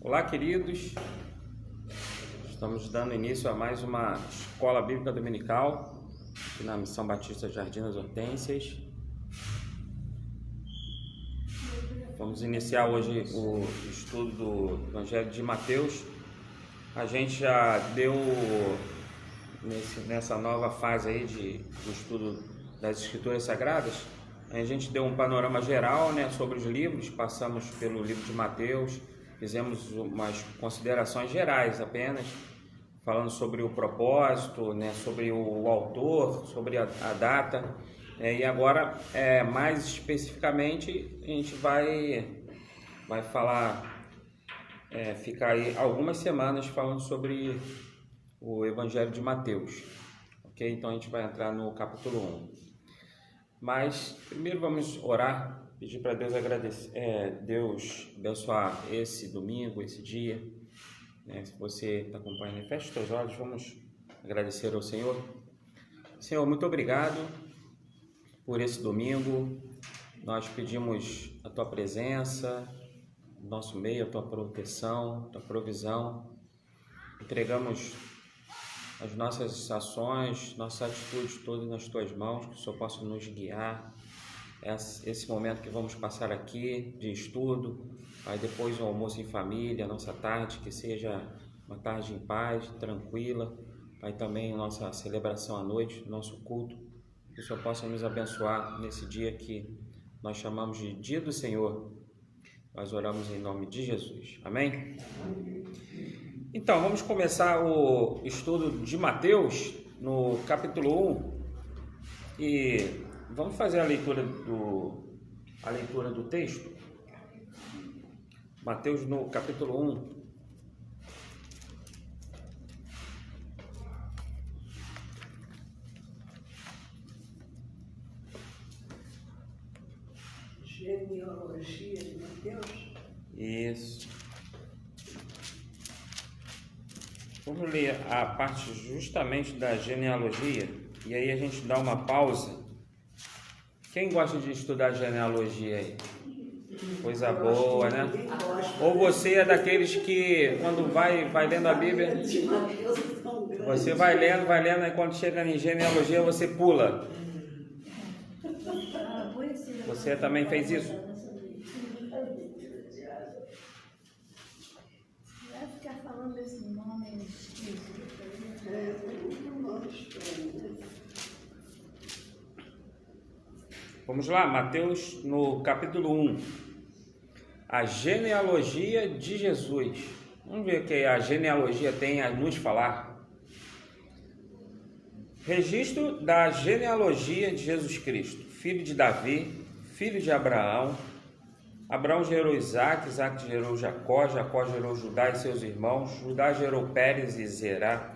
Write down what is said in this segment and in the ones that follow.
Olá, queridos. Estamos dando início a mais uma escola bíblica dominical aqui na Missão Batista Jardim das Hortênsias. Vamos iniciar hoje o estudo do Evangelho de Mateus. A gente já deu nessa nova fase aí do estudo das Escrituras Sagradas. A gente deu um panorama geral, sobre os livros, passamos pelo livro de Mateus, fizemos umas considerações gerais apenas, falando sobre o propósito, sobre o autor, sobre a data. E agora, mais especificamente, a gente vai falar, ficar aí algumas semanas falando sobre o Evangelho de Mateus. Ok? Então a gente vai entrar no capítulo 1. Mas primeiro vamos orar, pedir para Deus Deus abençoar esse domingo, esse dia. Se você está acompanhando, feche os seus olhos, vamos agradecer ao Senhor. Senhor, muito obrigado por esse domingo. Nós pedimos a Tua presença, no nosso meio, a Tua proteção, a Tua provisão. Entregamos as nossas ações, nossas atitudes todas nas Tuas mãos, que o Senhor possa nos guiar. Esse momento que vamos passar aqui de estudo, aí depois o almoço em família, a nossa tarde, que seja uma tarde em paz, tranquila, aí também a nossa celebração à noite, nosso culto, que o Senhor possa nos abençoar nesse dia que nós chamamos de Dia do Senhor. Nós oramos em nome de Jesus. Amém? Então, vamos começar o estudo de Mateus, no capítulo 1, e vamos fazer a leitura do texto. Mateus, no capítulo 1. Genealogia de Mateus? Isso. Vamos ler a parte justamente da genealogia, e aí a gente dá uma pausa. Quem gosta de estudar genealogia aí? Coisa boa, né? Ou você é daqueles que, quando vai lendo a Bíblia, você vai lendo, e quando chega em genealogia você pula. Você também fez isso? Vai ficar falando desse nome esquisito. Vamos lá, Mateus, no capítulo 1. A genealogia de Jesus. Vamos ver o que a genealogia tem a nos falar. Registro da genealogia de Jesus Cristo, filho de Davi, filho de Abraão. Abraão gerou Isaac, Isaac gerou Jacó, Jacó gerou Judá e seus irmãos, Judá gerou Pérez e Zerá,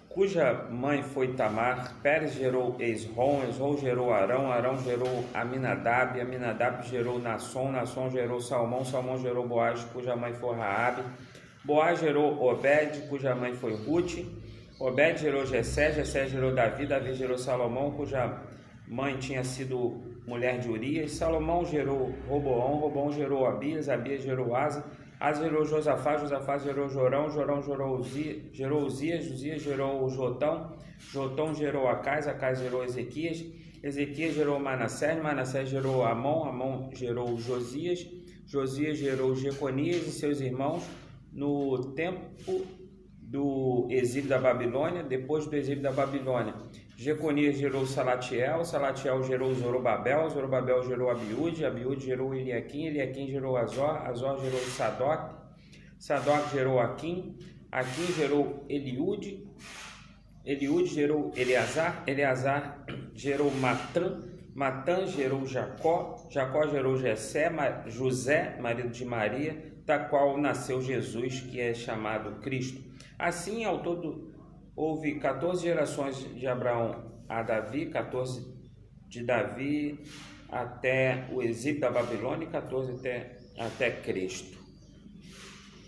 cuja mãe foi Tamar. Pérez gerou Esrom, Esrom gerou Arão, Arão gerou Aminadab, Aminadab gerou Nasson, Nasson gerou Salmão, Salmão gerou Boaz, cuja mãe foi Raabe, Boaz gerou Obed, cuja mãe foi Rute, Obed gerou Jessé, Jessé gerou Davi, Davi gerou Salomão, cuja mãe tinha sido mulher de Urias, Salomão gerou Roboão, Roboão gerou Abias, Abias gerou Asa, Asa gerou Josafá, Josafá gerou Jorão, Jorão gerou Uzias, Uzias gerou Jotão, Jotão gerou Acais, Acais gerou Ezequias, Ezequias gerou Manassés, Manassés gerou Amon, Amon gerou Josias, Josias gerou Jeconias e seus irmãos no tempo do exílio da Babilônia. Depois do exílio da Babilônia, Jeconias gerou Salatiel, Salatiel gerou Zorobabel, Zorobabel gerou Abiúde, Abiúde gerou Eliaquim, Eliaquim gerou Azor, Azor gerou Sadoc, Sadoc gerou Aquim, Aquim gerou Eliúde, Eliúde gerou Eleazar, Eleazar gerou Matã, Matã gerou Jacó, Jacó gerou José, marido de Maria, da qual nasceu Jesus, que é chamado Cristo. Assim, ao todo, houve 14 gerações de Abraão a Davi, 14 de Davi até o exílio da Babilônia e 14 até Cristo.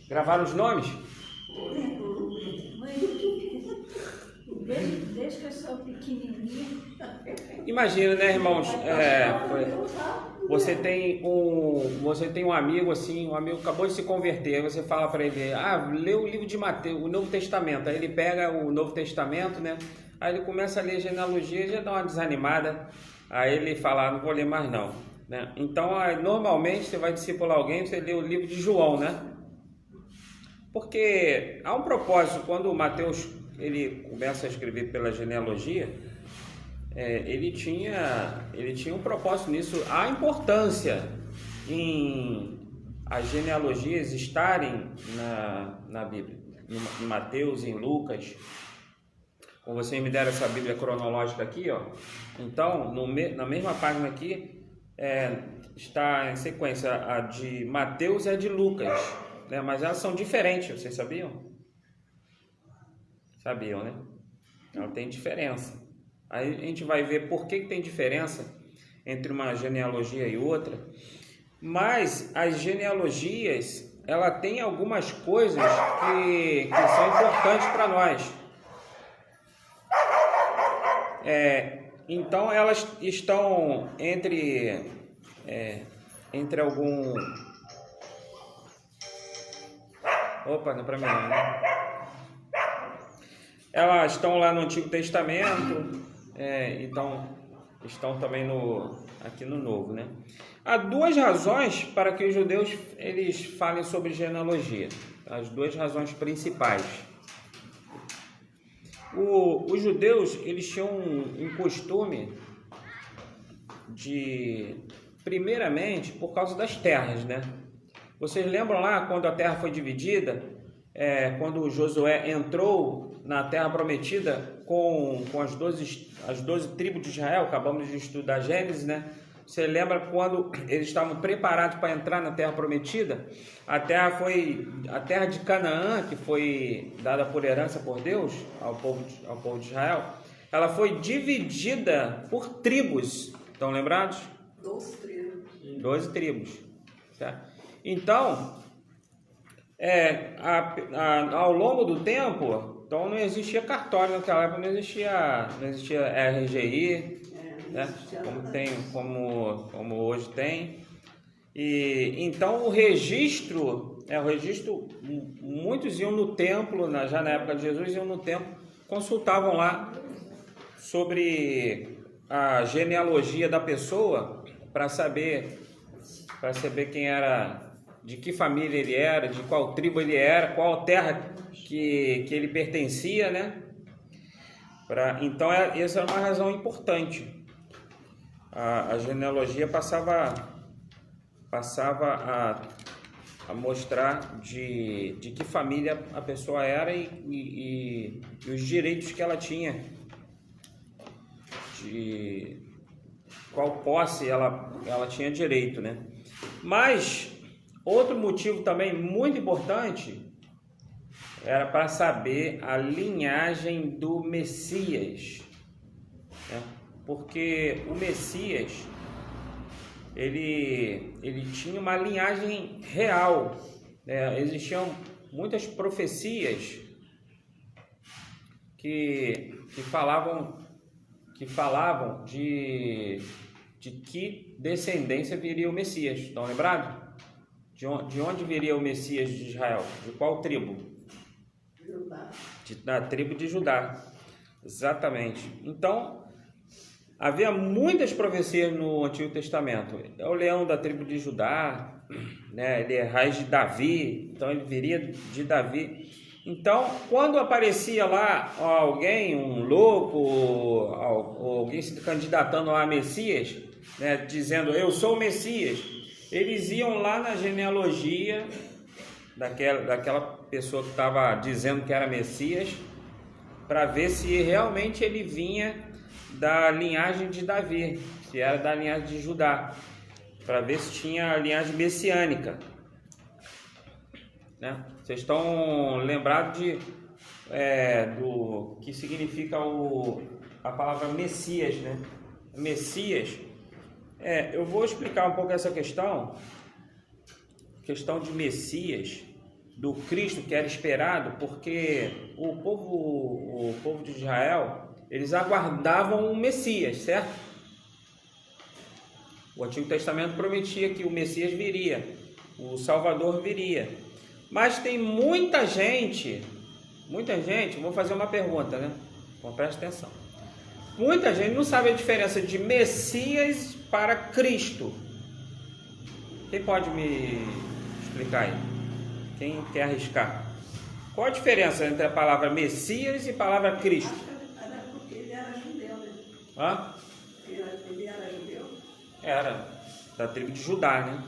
Gravaram os nomes? Desde que eu sou pequenininha. Imagina, né, irmãos? Você tem um amigo assim, um amigo acabou de se converter, aí você fala para ele, lê o livro de Mateus, o Novo Testamento. Aí ele pega o Novo Testamento, né? Aí ele começa a ler genealogia e já dá uma desanimada. Aí ele fala, não vou ler mais não, né? Então, normalmente você vai discipular alguém, você lê o livro de João, né? Porque há um propósito, quando o Mateus ele começa a escrever pela genealogia, ele tinha um propósito nisso. Há importância em as genealogias estarem na Bíblia, em Mateus, em Lucas. Como vocês me deram essa Bíblia cronológica aqui, ó. Então, na mesma página aqui, está em sequência a de Mateus e a de Lucas, né? Mas elas são diferentes, vocês sabiam? Sabiam, né? Ela tem diferença. Aí a gente vai ver por que tem diferença entre uma genealogia e outra. Mas as genealogias, ela tem algumas coisas que são importantes para nós. Então elas estão entre algum... Opa, não é para mim não, né? Elas estão lá no Antigo Testamento, então estão também aqui no Novo, né? Há duas razões para que os judeus eles falem sobre genealogia, as duas razões principais. Os judeus eles tinham um costume de, primeiramente, por causa das terras, né? Vocês lembram lá quando a terra foi dividida, quando Josué entrou na terra prometida com as 12 tribos de Israel? Acabamos de estudar Gênesis, né? Você lembra quando eles estavam preparados para entrar na terra prometida? A terra de Canaã, que foi dada por herança por Deus ao povo de Israel, ela foi dividida por tribos. Estão lembrados? 12 tribos. 12 tribos. Certo? Então, ao longo do tempo, então não existia cartório naquela época, não existia RGI, né? Como hoje tem. E então o registro, muitos iam no templo, já na época de Jesus, iam no templo, consultavam lá sobre a genealogia da pessoa para saber quem era, de que família ele era, de qual tribo ele era, qual terra que ele pertencia, né? Então essa é uma razão importante. A genealogia passava a mostrar de que família a pessoa era e os direitos que ela tinha, de qual posse ela tinha direito, né? Mas outro motivo também muito importante era para saber a linhagem do Messias, né? Porque o Messias ele tinha uma linhagem real, né? Existiam muitas profecias que falavam de que descendência viria o Messias. Estão lembrados? De onde viria o Messias de Israel? De qual tribo? Judá. Da tribo de Judá. Exatamente. Então, havia muitas profecias no Antigo Testamento. É o leão da tribo de Judá, né? Ele é raiz de Davi, então ele viria de Davi. Então, quando aparecia lá alguém, um louco, ou alguém se candidatando a Messias, né, dizendo, eu sou o Messias, eles iam lá na genealogia daquela pessoa que estava dizendo que era Messias, para ver se realmente ele vinha da linhagem de Davi, se era da linhagem de Judá, para ver se tinha a linhagem messiânica, né? Vocês estão lembrados do que significa a palavra Messias, né? Messias. Eu vou explicar um pouco essa questão de Messias, do Cristo que era esperado, porque o povo de Israel, eles aguardavam um Messias, certo? O Antigo Testamento prometia que o Messias viria, o Salvador viria. Mas tem muita gente, vou fazer uma pergunta, né? Então presta atenção. Muita gente não sabe a diferença de Messias para Cristo. Quem pode me explicar aí? Quem quer arriscar? Qual a diferença entre a palavra Messias e a palavra Cristo? Era porque ele era judeu, né? Hã? Ele era judeu. Era da tribo de Judá, né?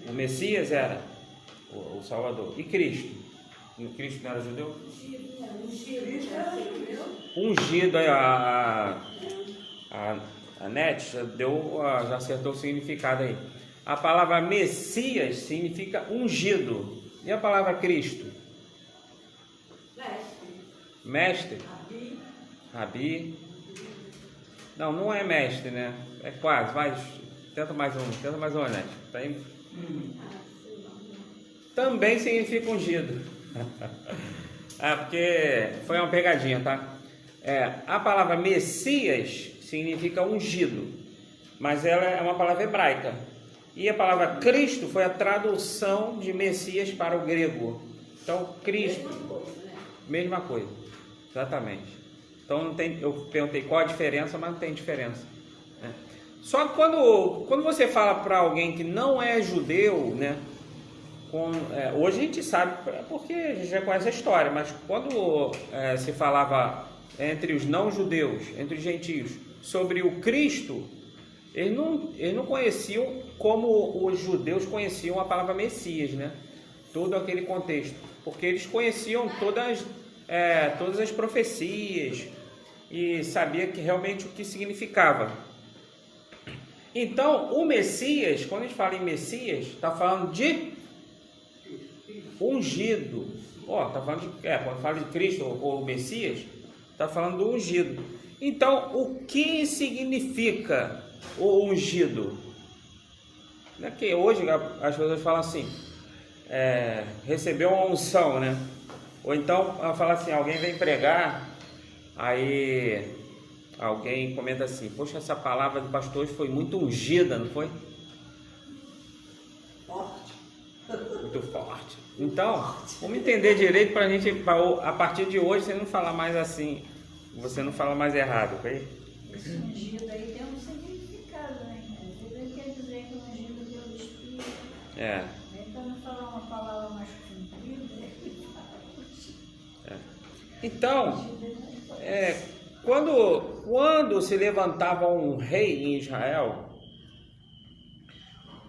O Messias era o Salvador. E Cristo? O Cristo não era judeu? Cristo era judeu. Ungido, aí a Net já acertou o significado aí. A palavra Messias significa ungido. E a palavra Cristo? Mestre? Rabi? Não, não é mestre, né? É quase, mas tenta mais um, Net. Tá aí? Também significa ungido. Porque foi uma pegadinha, tá? A palavra Messias significa ungido, mas ela é uma palavra hebraica. E a palavra Cristo foi a tradução de Messias para o grego. Então, Cristo, mesma coisa, exatamente. Então, não tem, eu perguntei qual a diferença, mas não tem diferença, né? Só que quando você fala para alguém que não é judeu, né? Hoje a gente sabe, porque a gente já conhece a história, mas quando se falava entre os não-judeus, entre os gentios, sobre o Cristo, eles não conheciam como os judeus conheciam a palavra Messias, né? Todo aquele contexto, porque eles conheciam todas as profecias e sabia que realmente o que significava. Então, o Messias, quando a gente fala em Messias, está falando de ungido. Tá falando quando fala de Cristo ou Messias, está falando do ungido. Então, o que significa o ungido? Não é que hoje as pessoas falam assim, recebeu uma unção, né? Ou então, fala assim, alguém vem pregar, aí alguém comenta assim, poxa, essa palavra do pastor hoje foi muito ungida, não foi? Forte. Muito forte. Então, vamos entender direito para a gente, a partir de hoje, você não falar mais assim, você não fala mais errado, ok? Esse ungido aí tem um significado, né? Ungido quer dizer que o ungido pelo Espírito. Então, não falar uma palavra mais comprida, Então, quando se levantava um rei em Israel,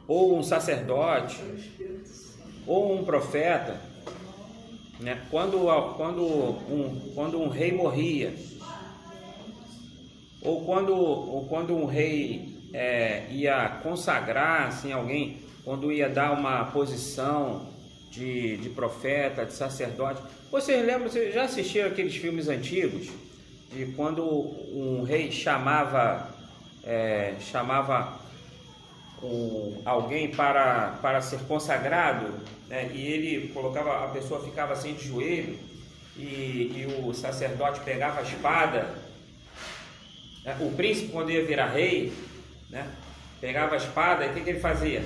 ou um sacerdote, ou um profeta, né? Quando um rei morria, ou quando um rei ia consagrar assim, alguém, quando ia dar uma posição de profeta, de sacerdote. Vocês já assistiram aqueles filmes antigos de quando um rei chamava alguém para ser consagrado, né? E ele colocava, a pessoa ficava assim de joelho e o sacerdote pegava a espada, né? O príncipe, quando ia virar rei, né? Pegava a espada e o que ele fazia?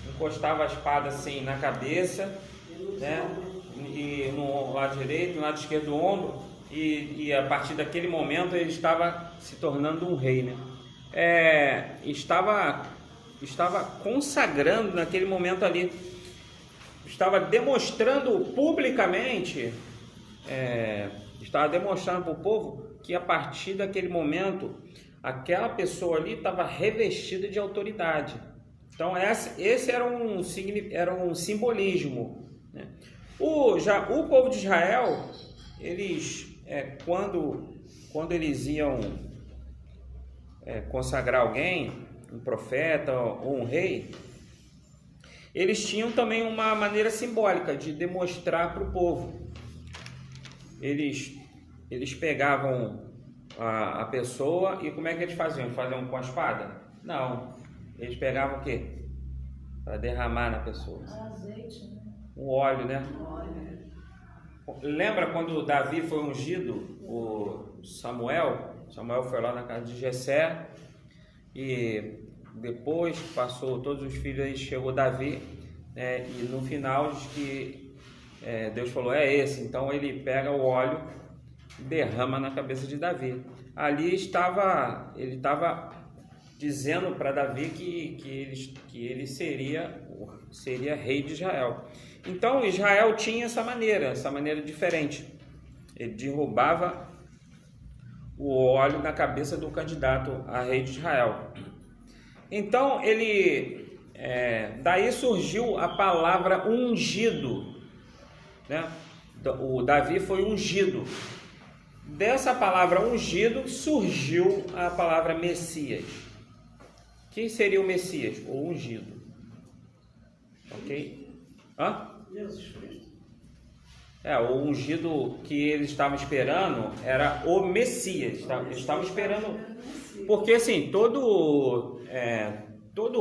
Encostava a espada assim na cabeça, né? E no lado direito, no lado esquerdo do ombro, e a partir daquele momento ele estava se tornando um rei, né? Estava consagrando naquele momento ali, estava demonstrando publicamente, estava demonstrando para o povo que a partir daquele momento aquela pessoa ali estava revestida de autoridade. Então esse era um simbolismo, né? O povo de Israel, eles quando eles iam consagrar alguém, um profeta ou um rei, eles tinham também uma maneira simbólica de demonstrar para o povo. Eles pegavam a pessoa e como é que eles faziam? Faziam com a espada? Não. Eles pegavam o quê? Para derramar na pessoa. azeite, né? Um óleo, né? Lembra quando Davi foi ungido, o Samuel foi lá na casa de Jessé e depois que passou todos os filhos, aí chegou Davi, e no final diz que Deus falou, é esse. Então ele pega o óleo, derrama na cabeça de Davi. Ali ele estava dizendo para Davi que ele seria rei de Israel. Então Israel tinha essa maneira diferente. Ele derrubava o óleo na cabeça do candidato a rei de Israel. Então daí surgiu a palavra ungido, né? O Davi foi ungido. Dessa palavra ungido surgiu a palavra Messias. Quem seria o Messias? O ungido. Ok? Jesus Cristo. O ungido que eles estavam esperando era o Messias. Eles estavam esperando. Porque assim, todo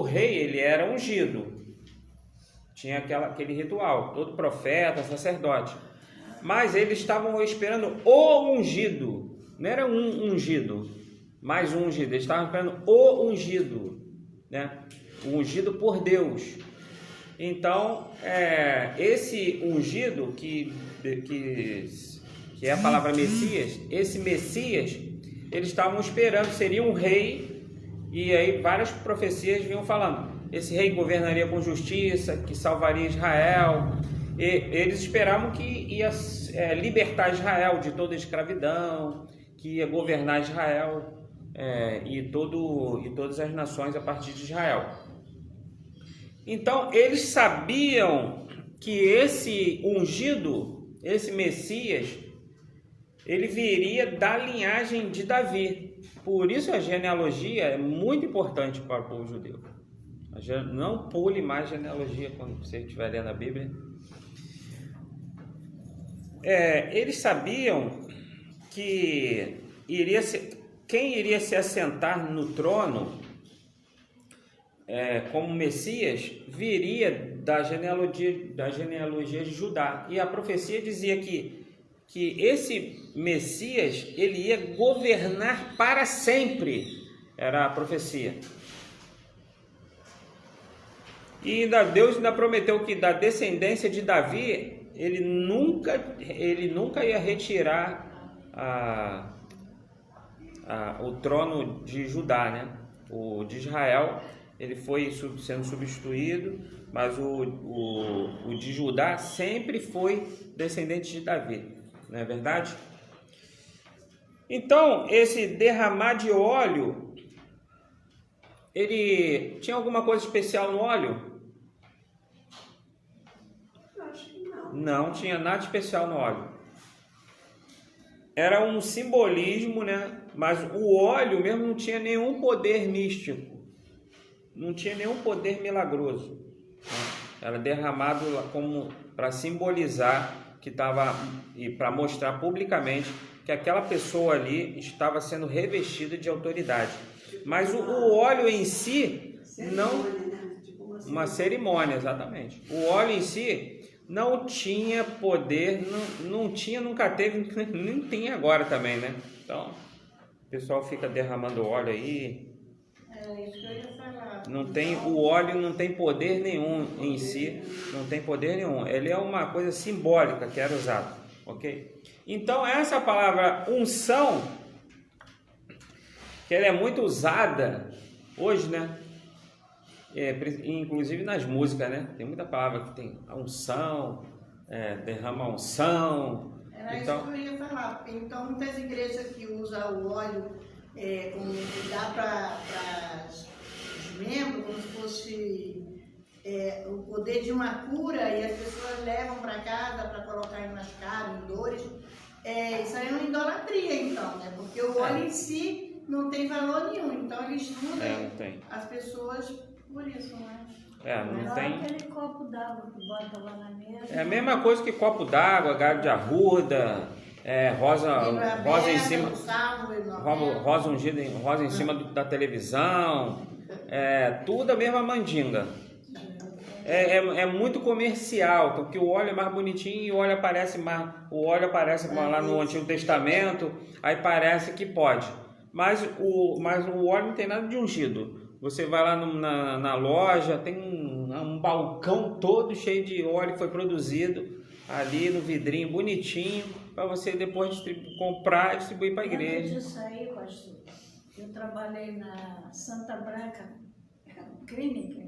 rei ele era ungido. Tinha aquele ritual. Todo profeta, sacerdote. Mas eles estavam esperando o ungido. Não era um ungido, mais um ungido. Eles estavam esperando o ungido, né? O ungido por Deus. Então, esse ungido que é a palavra Messias, esse Messias, eles estavam esperando, seria um rei, e aí várias profecias vinham falando, esse rei governaria com justiça, que salvaria Israel, e eles esperavam que ia libertar Israel de toda a escravidão, que ia governar Israel e todas as nações a partir de Israel. Então, eles sabiam que esse ungido, esse Messias, ele viria da linhagem de Davi. Por isso a genealogia é muito importante para o povo judeu. Não pule mais genealogia quando você estiver lendo a Bíblia. Eles sabiam que quem iria se assentar no trono como Messias viria da genealogia de Judá, e a profecia dizia que esse Messias ele ia governar para sempre, era a profecia. E Deus ainda prometeu que da descendência de Davi ele nunca ia retirar o trono de Judá, né? O de Israel ele foi sendo substituído, mas o de Judá sempre foi descendente de Davi, não é verdade? Então, esse derramar de óleo, ele tinha alguma coisa especial no óleo? Acho que não. Não tinha nada especial no óleo. Era um simbolismo, né? Mas o óleo mesmo não tinha nenhum poder místico. Não tinha nenhum poder milagroso, né? Era derramado como para simbolizar que estava, e para mostrar publicamente que aquela pessoa ali estava sendo revestida de autoridade. Mas o óleo em si não, né? Tipo uma cerimônia, exatamente. O óleo em si não tinha poder, não tinha, nunca teve, nem tem agora também, né? Então, o pessoal fica derramando óleo aí. Isso que eu ia falar. O óleo não tem poder nenhum em si, não tem poder nenhum. Ele é uma coisa simbólica que era usado, ok? Então essa palavra unção, que ela é muito usada hoje, né? Inclusive nas músicas, né? Tem muita palavra que tem a unção, derrama a unção. Era Então, isso que eu ia falar. Então muitas igrejas que usam o óleo como dá para os membros, como se fosse o poder de uma cura, e as pessoas levam para casa para colocar em mascaro, em dores. Isso aí é uma idolatria, então, né? Porque o óleo em si não tem valor nenhum, então eles mudam as pessoas por isso, né? não tem. Aquele copo d'água que bota lá na mesa. É a mesma coisa que copo d'água, galho de arruda, rosa em cima, rosa em cima da televisão, tudo a mesma mandinga. É muito comercial, porque o óleo é mais bonitinho e o óleo aparece lá no Antigo Testamento, aí parece que pode. Mas o óleo não tem nada de ungido. Você vai lá na loja, tem um balcão todo cheio de óleo que foi produzido ali no vidrinho, bonitinho, para você depois comprar e distribuir para a igreja. Antes disso aí, pastor, eu trabalhei na Santa Branca Clínica,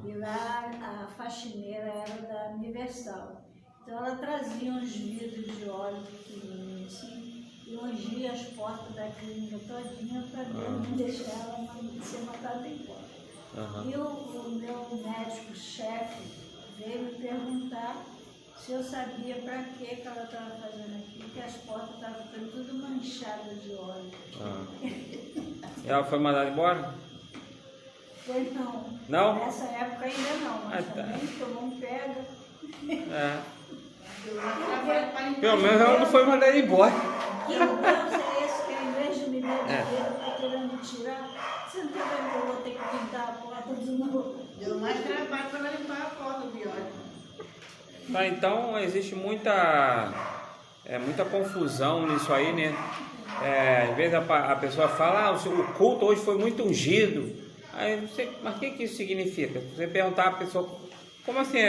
e lá a faxineira era da Universal. Então ela trazia uns vidros de óleo pequenininhos assim, e ungia as portas da clínica todinha para não deixar ela ser matada embora. E o meu médico-chefe veio me perguntar se eu sabia para que ela estava fazendo aquilo, que as portas estavam ficando tudo manchadas de óleo. E ela foi mandada embora? Foi não. Não? Nessa época ainda não, mas também tomou um pega. Pelo menos ela não foi mandada embora. Que Deus é esse que ao invés de me dar dinheiro, está querendo me tirar? Você não está vendo que eu vou ter que pintar a porta de novo? Deu mais trabalho para limpar a porta de óleo. Tá, então existe muita confusão nisso aí, né? Às vezes a pessoa fala, o culto hoje foi muito ungido. Aí você, mas o que isso significa? Você perguntar à pessoa, como assim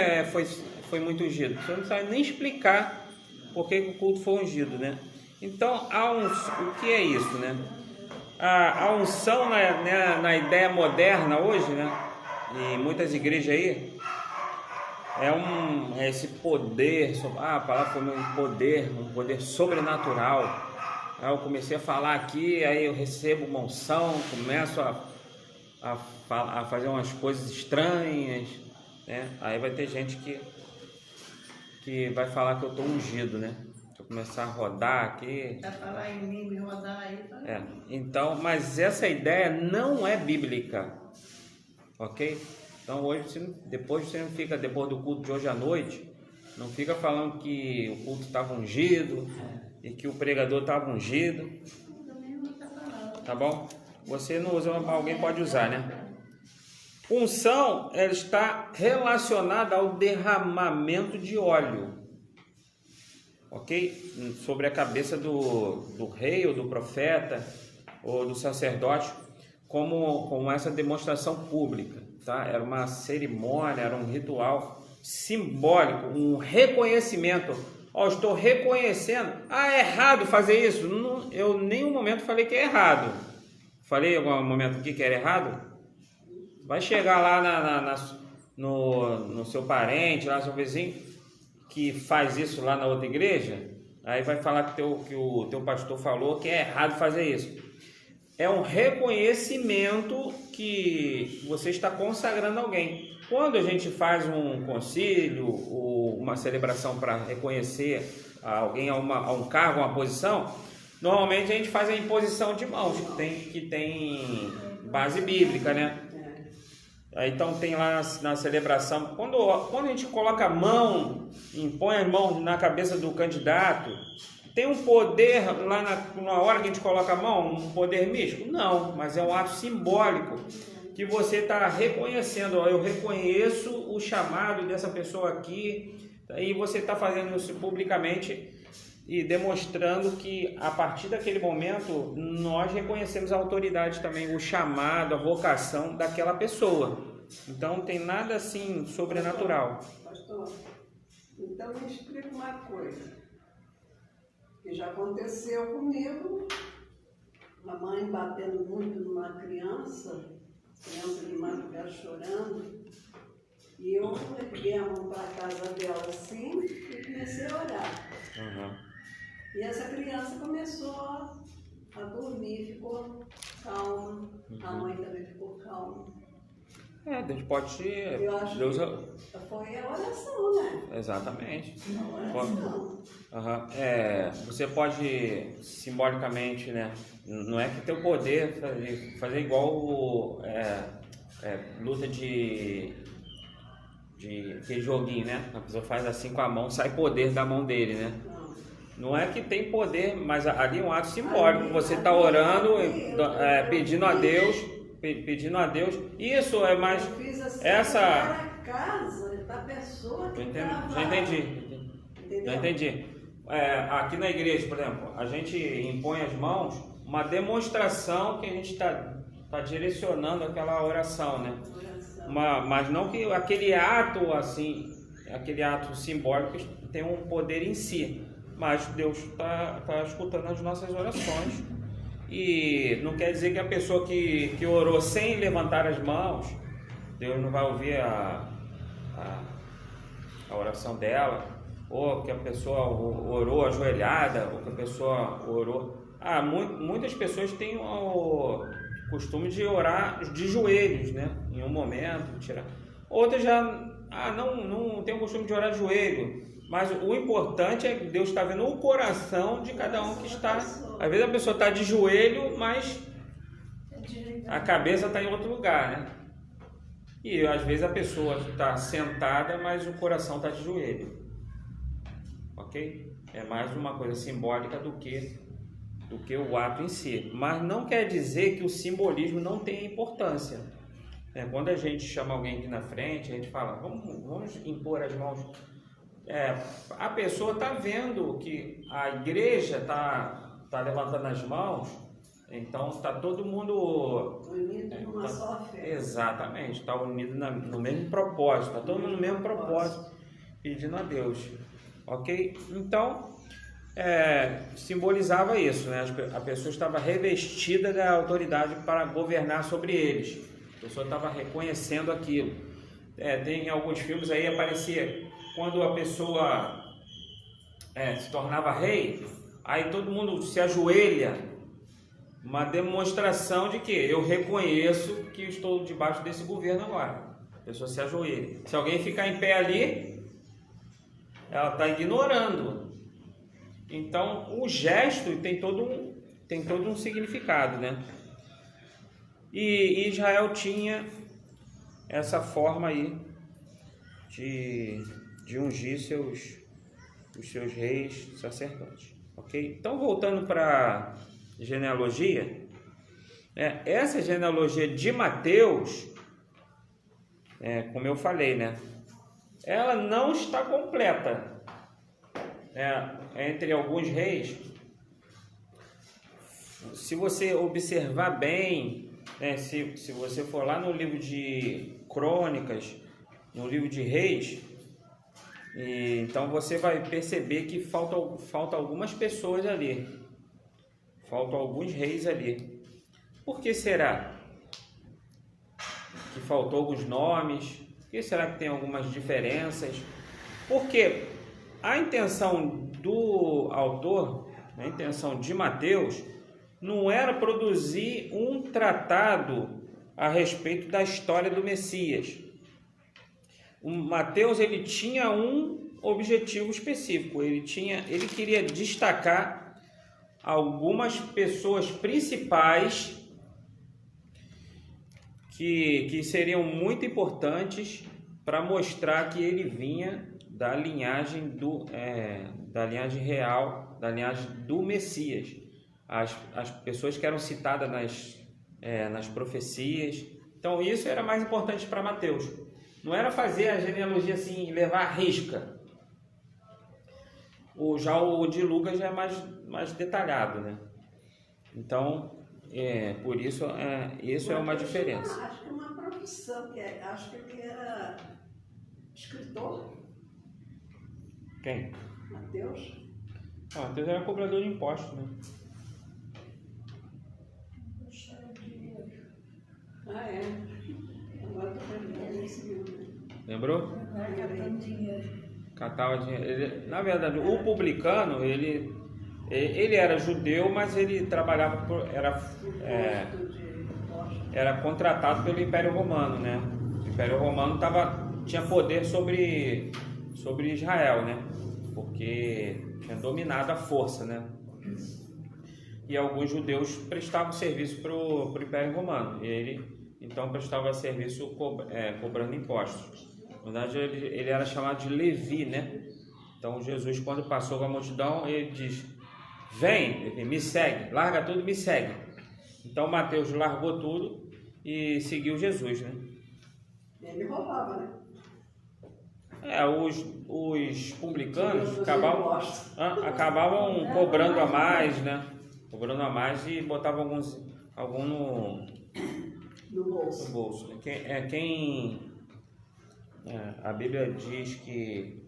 foi muito ungido? Você não sabe nem explicar por que o culto foi ungido, né? Então, o que é isso, né? A unção na ideia moderna hoje, né? Em muitas igrejas aí, é esse poder, a palavra foi um poder sobrenatural. Aí eu comecei a falar aqui, aí eu recebo uma unção, começo a fazer umas coisas estranhas, né? Aí vai ter gente que vai falar que eu estou ungido, né? Se eu começar a rodar aqui... Vai falar em mim, me rodar aí... Tá? Então, mas essa ideia não é bíblica, ok? Então hoje, depois do culto de hoje à noite, não fica falando que o culto estava ungido e que o pregador estava ungido, tá bom? Você não usa, alguém pode usar, né? Unção, ela está relacionada ao derramamento de óleo, ok? Sobre a cabeça do rei ou do profeta ou do sacerdote, como essa demonstração pública, tá? Era uma cerimônia, era um ritual simbólico, um reconhecimento. Estou reconhecendo. É errado fazer isso? Não, eu em nenhum momento falei que é errado. Falei em algum momento aqui que era errado? Vai chegar lá no seu parente, lá no seu vizinho, que faz isso lá na outra igreja, aí vai falar que o teu pastor falou que é errado fazer isso. É um reconhecimento que você está consagrando alguém. Quando a gente faz um concílio ou uma celebração para reconhecer alguém a um cargo, a uma posição, normalmente a gente faz a imposição de mãos, que tem base bíblica, né? Então tem lá na celebração, quando a gente coloca a mão, impõe as mãos na cabeça do candidato, tem um poder lá na hora que a gente coloca a mão, um poder místico? Não, mas é um ato simbólico que você está reconhecendo. Eu reconheço o chamado dessa pessoa aqui, e você está fazendo isso publicamente e demonstrando que a partir daquele momento nós reconhecemos a autoridade também, o chamado, a vocação daquela pessoa. Então não tem nada assim sobrenatural. Pastor, então me explica uma coisa que já aconteceu comigo. A mãe batendo muito numa criança de madrugada chorando, e eu erguei a mão para a casa dela assim e comecei a orar. E essa criança começou a dormir, ficou calma. A mãe também ficou calma. Deus pode... Eu acho Deus... que foi a oração, né? Exatamente. A oração. Você pode simbolicamente, né? Não é que tem o poder fazer igual luta de aquele joguinho, né? A pessoa faz assim com a mão, sai poder da mão dele, né? Não é que tem poder, mas ali é um ato simbólico. Você está orando, pedindo a Deus. Isso é mais... Eu fiz assim, essa... a casa da pessoa que estava... Já entendi. Aqui na igreja, por exemplo, a gente impõe as mãos, uma demonstração que a gente está direcionando aquela oração, né? Oração. Mas não que aquele ato assim, aquele ato simbólico tem um poder em si, mas Deus está escutando as nossas orações. E não quer dizer que a pessoa que orou sem levantar as mãos, Deus não vai ouvir a oração dela, ou que a pessoa orou ajoelhada, ou que a pessoa orou... muitas pessoas têm o costume de orar de joelhos, né? Em um momento, tirar. Outras já não tem o costume de orar de joelho. Mas o importante é que Deus está vendo o coração de cada um que está. Às vezes a pessoa está de joelho, mas a cabeça está em outro lugar, né? E às vezes a pessoa está sentada, mas o coração está de joelho. Ok? É mais uma coisa simbólica do que o ato em si. Mas não quer dizer que o simbolismo não tenha importância. Quando a gente chama alguém aqui na frente, a gente fala, vamos impor as mãos. A pessoa está vendo que a igreja está levantando as mãos, então está todo mundo unido numa só fé. Exatamente, está unido no mesmo propósito, está todo mundo no mesmo propósito, pedindo a Deus, ok? Então, simbolizava isso, né? A pessoa estava revestida da autoridade para governar sobre eles, a pessoa estava reconhecendo aquilo. Tem alguns filmes aí, aparecia quando a pessoa se tornava rei, aí todo mundo se ajoelha, uma demonstração de que eu reconheço que estou debaixo desse governo agora. A pessoa se ajoelha. Se alguém ficar em pé ali, ela está ignorando. Então, o gesto tem todo um significado, né? E Israel tinha essa forma aí de ungir os seus reis sacerdotes, ok? Então, voltando para a genealogia, essa genealogia de Mateus, como eu falei, né? Ela não está completa. Entre alguns reis, se você observar bem, se você for lá no livro de Crônicas, no livro de Reis, então você vai perceber que falta algumas pessoas ali, faltam alguns reis ali. Por que será que faltou alguns nomes? Por que será que tem algumas diferenças? Porque a intenção do autor, a intenção de Mateus, não era produzir um tratado a respeito da história do Messias. O Mateus, ele tinha um objetivo específico, ele queria destacar algumas pessoas principais que seriam muito importantes para mostrar que ele vinha da linhagem real, da linhagem do Messias. As pessoas que eram citadas nas profecias. Então isso era mais importante para Mateus. Não era fazer a genealogia assim, levar à risca. Já o de Lucas já é mais detalhado, né? Então, por isso, isso é uma diferença. Acho que é uma profissão, acho que ele era escritor. Quem? Mateus. Mateus era cobrador de impostos, né? Agora estou lembrando esse livro. Lembrou? Catando dinheiro. Catava dinheiro. Na verdade, o publicano, ele era judeu, mas ele trabalhava era contratado pelo Império Romano, né? O Império Romano tinha poder sobre Israel, né? Porque tinha dominado a força, né? E alguns judeus prestavam serviço para o Império Romano. E ele então prestava serviço cobrando impostos. Na verdade, ele era chamado de Levi, né? Então Jesus, quando passou com a multidão, ele diz: vem, me segue, larga tudo e me segue. Então Mateus largou tudo e seguiu Jesus, né? Ele roubava, né? Os publicanos acabavam cobrando a mais, né? Cobrando a mais e botavam algum no No bolso. bolso. A Bíblia diz que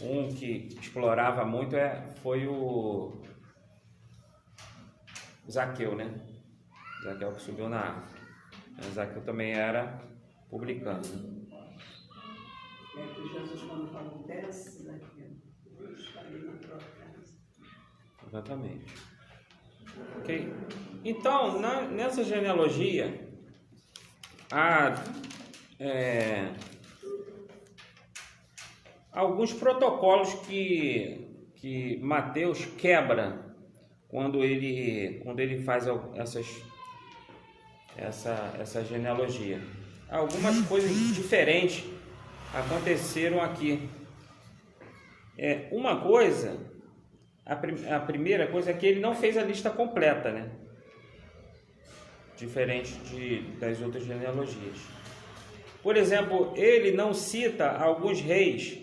um que explorava muito foi o Zaqueu, né? Zaqueu que subiu na árvore. Zaqueu também era publicano. É que Jesus, quando falou, desce daqui, eu estarei na tua casa. Exatamente. Ok? Então, nessa genealogia, há alguns protocolos que Mateus quebra quando ele faz essa genealogia. Algumas coisas diferentes aconteceram aqui. Uma coisa, a primeira coisa é que ele não fez a lista completa, né? Diferente das outras genealogias. Por exemplo, ele não cita alguns reis.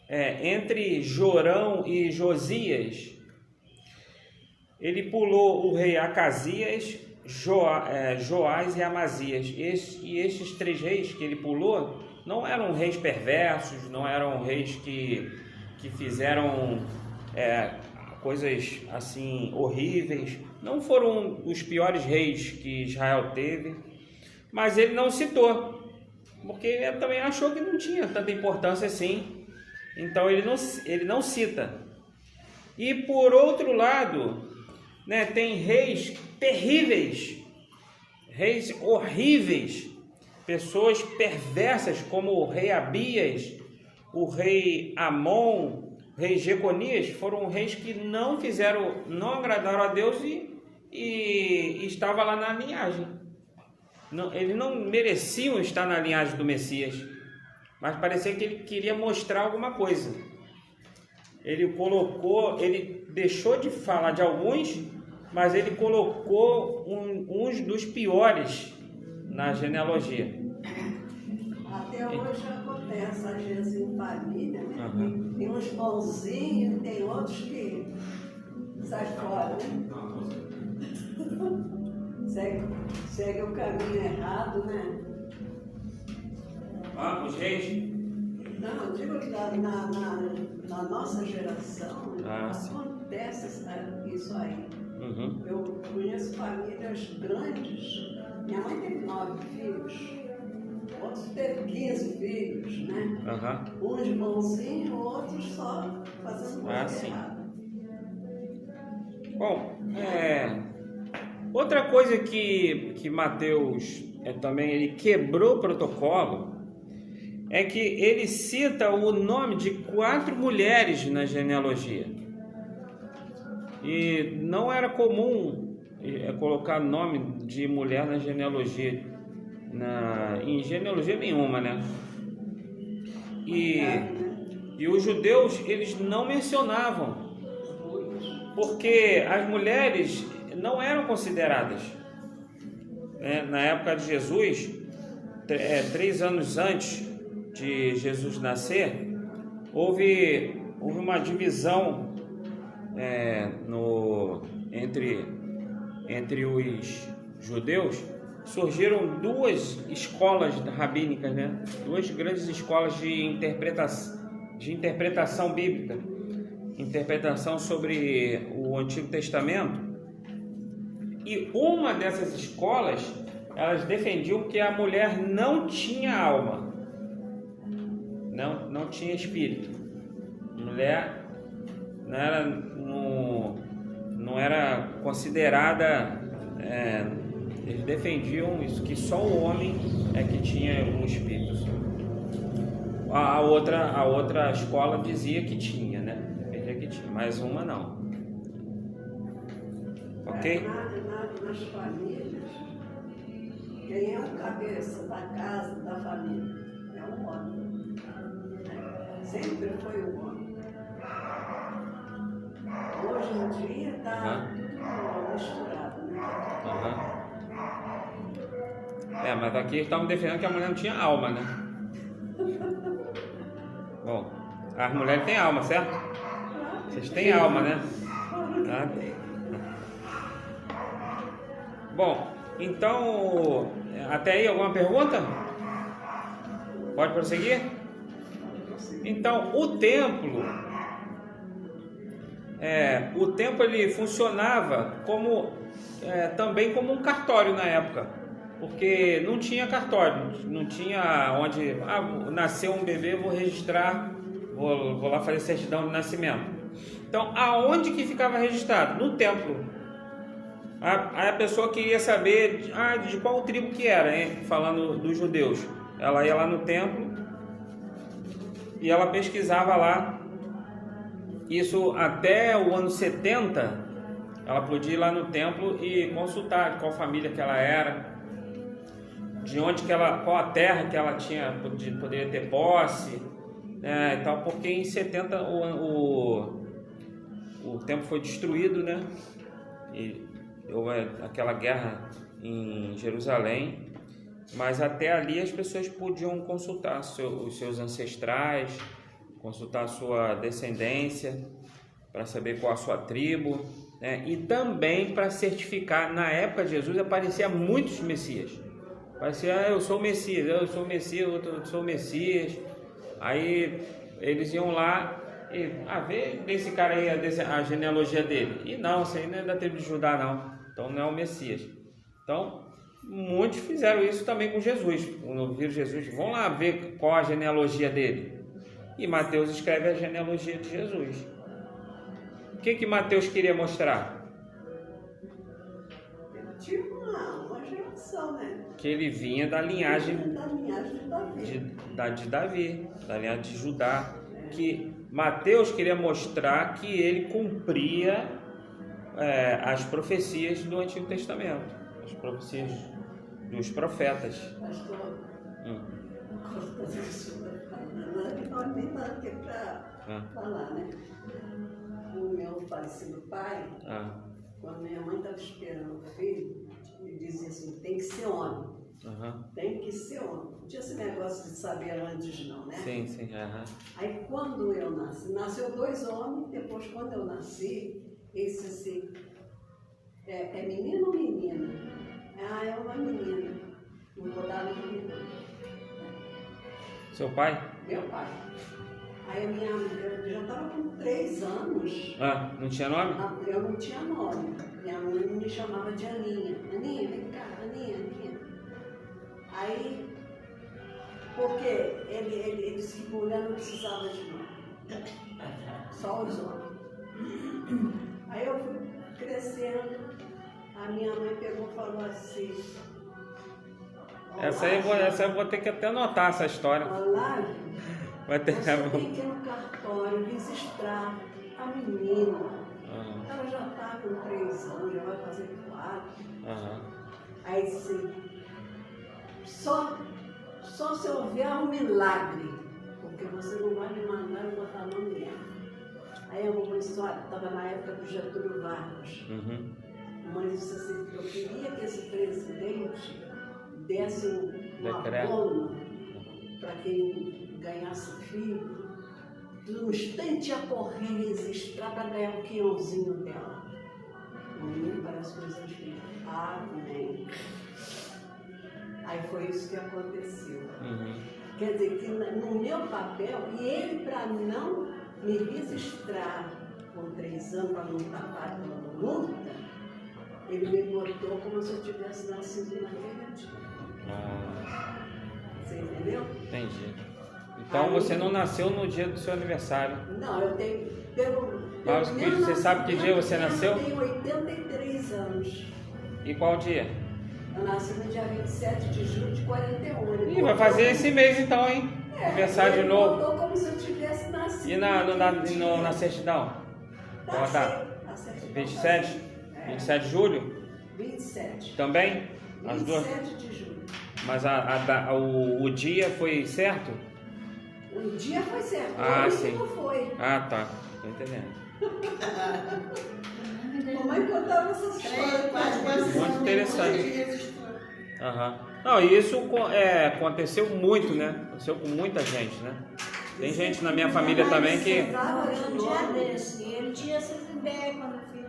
Entre Jorão e Josias, ele pulou o rei Acasias, Joás e Amazias. E estes 3 reis que ele pulou não eram reis perversos, não eram reis que fizeram coisas assim horríveis, não foram os piores reis que Israel teve, mas ele não citou, porque ele também achou que não tinha tanta importância assim, então ele não cita. E por outro lado, né, tem reis terríveis, reis horríveis, pessoas perversas como o rei Abias, o rei Amon, o rei Jeconias, foram reis que não agradaram a Deus e estava lá na linhagem. Eles não mereciam estar na linhagem do Messias, mas parecia que ele queria mostrar alguma coisa. Ele deixou de falar de alguns, mas ele colocou uns dos piores na genealogia. Até hoje acontece, às vezes em família, né? Uhum. Tem uns bonzinhos, tem outros que saem fora, né? Segue o caminho errado, né? Os reis? Não, digo que na nossa geração acontece isso aí. Uhum. Eu conheço famílias grandes. Minha mãe teve 9 filhos, outros teve 15 filhos, né? Uhum. Uns bonzinhos, outros só fazendo coisa sim. errada. Bom, outra coisa que Mateus também ele quebrou o protocolo é que ele cita o nome de 4 mulheres na genealogia. E não era comum colocar nome de mulher na genealogia, em genealogia nenhuma, né? E os judeus, eles não mencionavam, porque as mulheres não eram consideradas. Na época de Jesus, 3 anos antes de Jesus nascer, houve uma divisão entre os judeus. Surgiram 2 escolas rabínicas, né? 2 grandes escolas de interpretação bíblica, interpretação sobre o Antigo Testamento. E uma dessas escolas, elas defendiam que a mulher não tinha alma, não tinha espírito. A mulher não era considerada. Eles defendiam isso, que só o homem é que tinha um espírito. A outra escola dizia que tinha, né? Dizia que tinha, mas uma não. Ok? Nas famílias, quem é o cabeça da casa, da família, é o homem. Sempre foi o homem. Hoje em dia está tudo misturado, né? Mas aqui estavam defendendo que a mulher não tinha alma, né? Bom, as mulheres têm alma, certo? Vocês têm alma, né? Tá? Bom, Então, até aí alguma pergunta? Pode prosseguir? Então, o templo ele funcionava também como um cartório na época, porque não tinha cartório, não tinha onde nasceu um bebê, vou registrar, vou lá fazer certidão de nascimento. Então, aonde que ficava registrado? No templo. A pessoa queria saber de qual tribo que era, hein? Falando dos judeus. Ela ia lá no templo e ela pesquisava lá. Isso até o ano 70, ela podia ir lá no templo e consultar de qual família que ela era, de onde qual a terra que ela poderia ter posse, e tal, porque em 70 o templo foi destruído, né? E houve aquela guerra em Jerusalém, mas até ali as pessoas podiam consultar os seus ancestrais, consultar a sua descendência, para saber qual a sua tribo, né? E também para certificar. Na época de Jesus aparecia muitos messias, parecia, eu sou o Messias, eu sou o Messias, eu sou o Messias. Aí eles iam lá e vê desse cara aí a genealogia dele, e não, isso aí não é da tribo de Judá não, então não é o Messias. Então muitos fizeram isso também com Jesus, quando viram Jesus, vão lá ver qual a genealogia dele. E Mateus escreve a genealogia de Jesus. O que Mateus queria mostrar? Ele tinha uma geração, né? Que ele vinha da linhagem de Davi. de Davi, da linhagem de Judá. Que Mateus queria mostrar que ele cumpria as profecias do Antigo Testamento, as profecias dos profetas. Pastor, não posso fazer isso. Não nem nada aqui para falar, né? O meu falecido pai, quando minha mãe estava esperando o filho, ele dizia assim, tem que ser homem. Tem que ser homem. Não tinha esse negócio de saber antes não, né? Sim, sim. Aí quando eu nasceu 2 homens, depois quando eu nasci, ele disse assim, é menino ou menina? É uma menina. Não vou dar nome não. Seu pai? Meu pai. Aí eu já estava com 3 anos. Não tinha nome? Eu não tinha nome. Minha mãe me chamava de Aninha. Aninha, vem cá, Aninha. Aí, porque ele disse que mulher não precisava de nome. Só os homens. Aí eu fui crescendo. A minha mãe pegou e falou assim... Essa eu vou ter que até anotar essa história. Olá, Vai ter você tem que ir no cartório registrar a menina. Ela já está com 3 anos, já vai fazer 4. Aí sim, só se houver um milagre, porque você não vai me mandar eu botar nome nela. Aí a mamãe disse, olha, estava na época do Getúlio Vargas. A mãe disse assim, eu queria que esse presidente desse um abono para quem ganhasse filho, no instante a correr registrar para ganhar o quiãozinho dela. O menino parece que os anjos amém. Aí foi isso que aconteceu. Quer dizer, que no meu papel, e ele para não me registrar com 3 anos, para não tapar pela multa, ele me botou como se eu tivesse nascido naquele dia. Você entendeu? Entendi. Então aí, você não nasceu no dia do seu aniversário? Não, eu tenho. Mas você sabe que dia você nasceu? Eu tenho 83 anos. E qual dia? Eu nasci no dia 27 de julho de 41. Ih, vai fazer esse mês então, hein? Aniversário de novo. Botou como se eu tivesse nascido. E na certidão? Qual a data? 27? 27 de julho? 27. Também? As 27 de julho. Mas o dia foi certo? O dia foi certo, sim. não foi. Tá. Tô entendendo. Mamãe contava essas histórias. Muito interessante. Não, e isso aconteceu muito, né? Aconteceu com muita gente, né? Tem gente na minha família também que... Um dia desse, ele tinha essas ideias quando o filho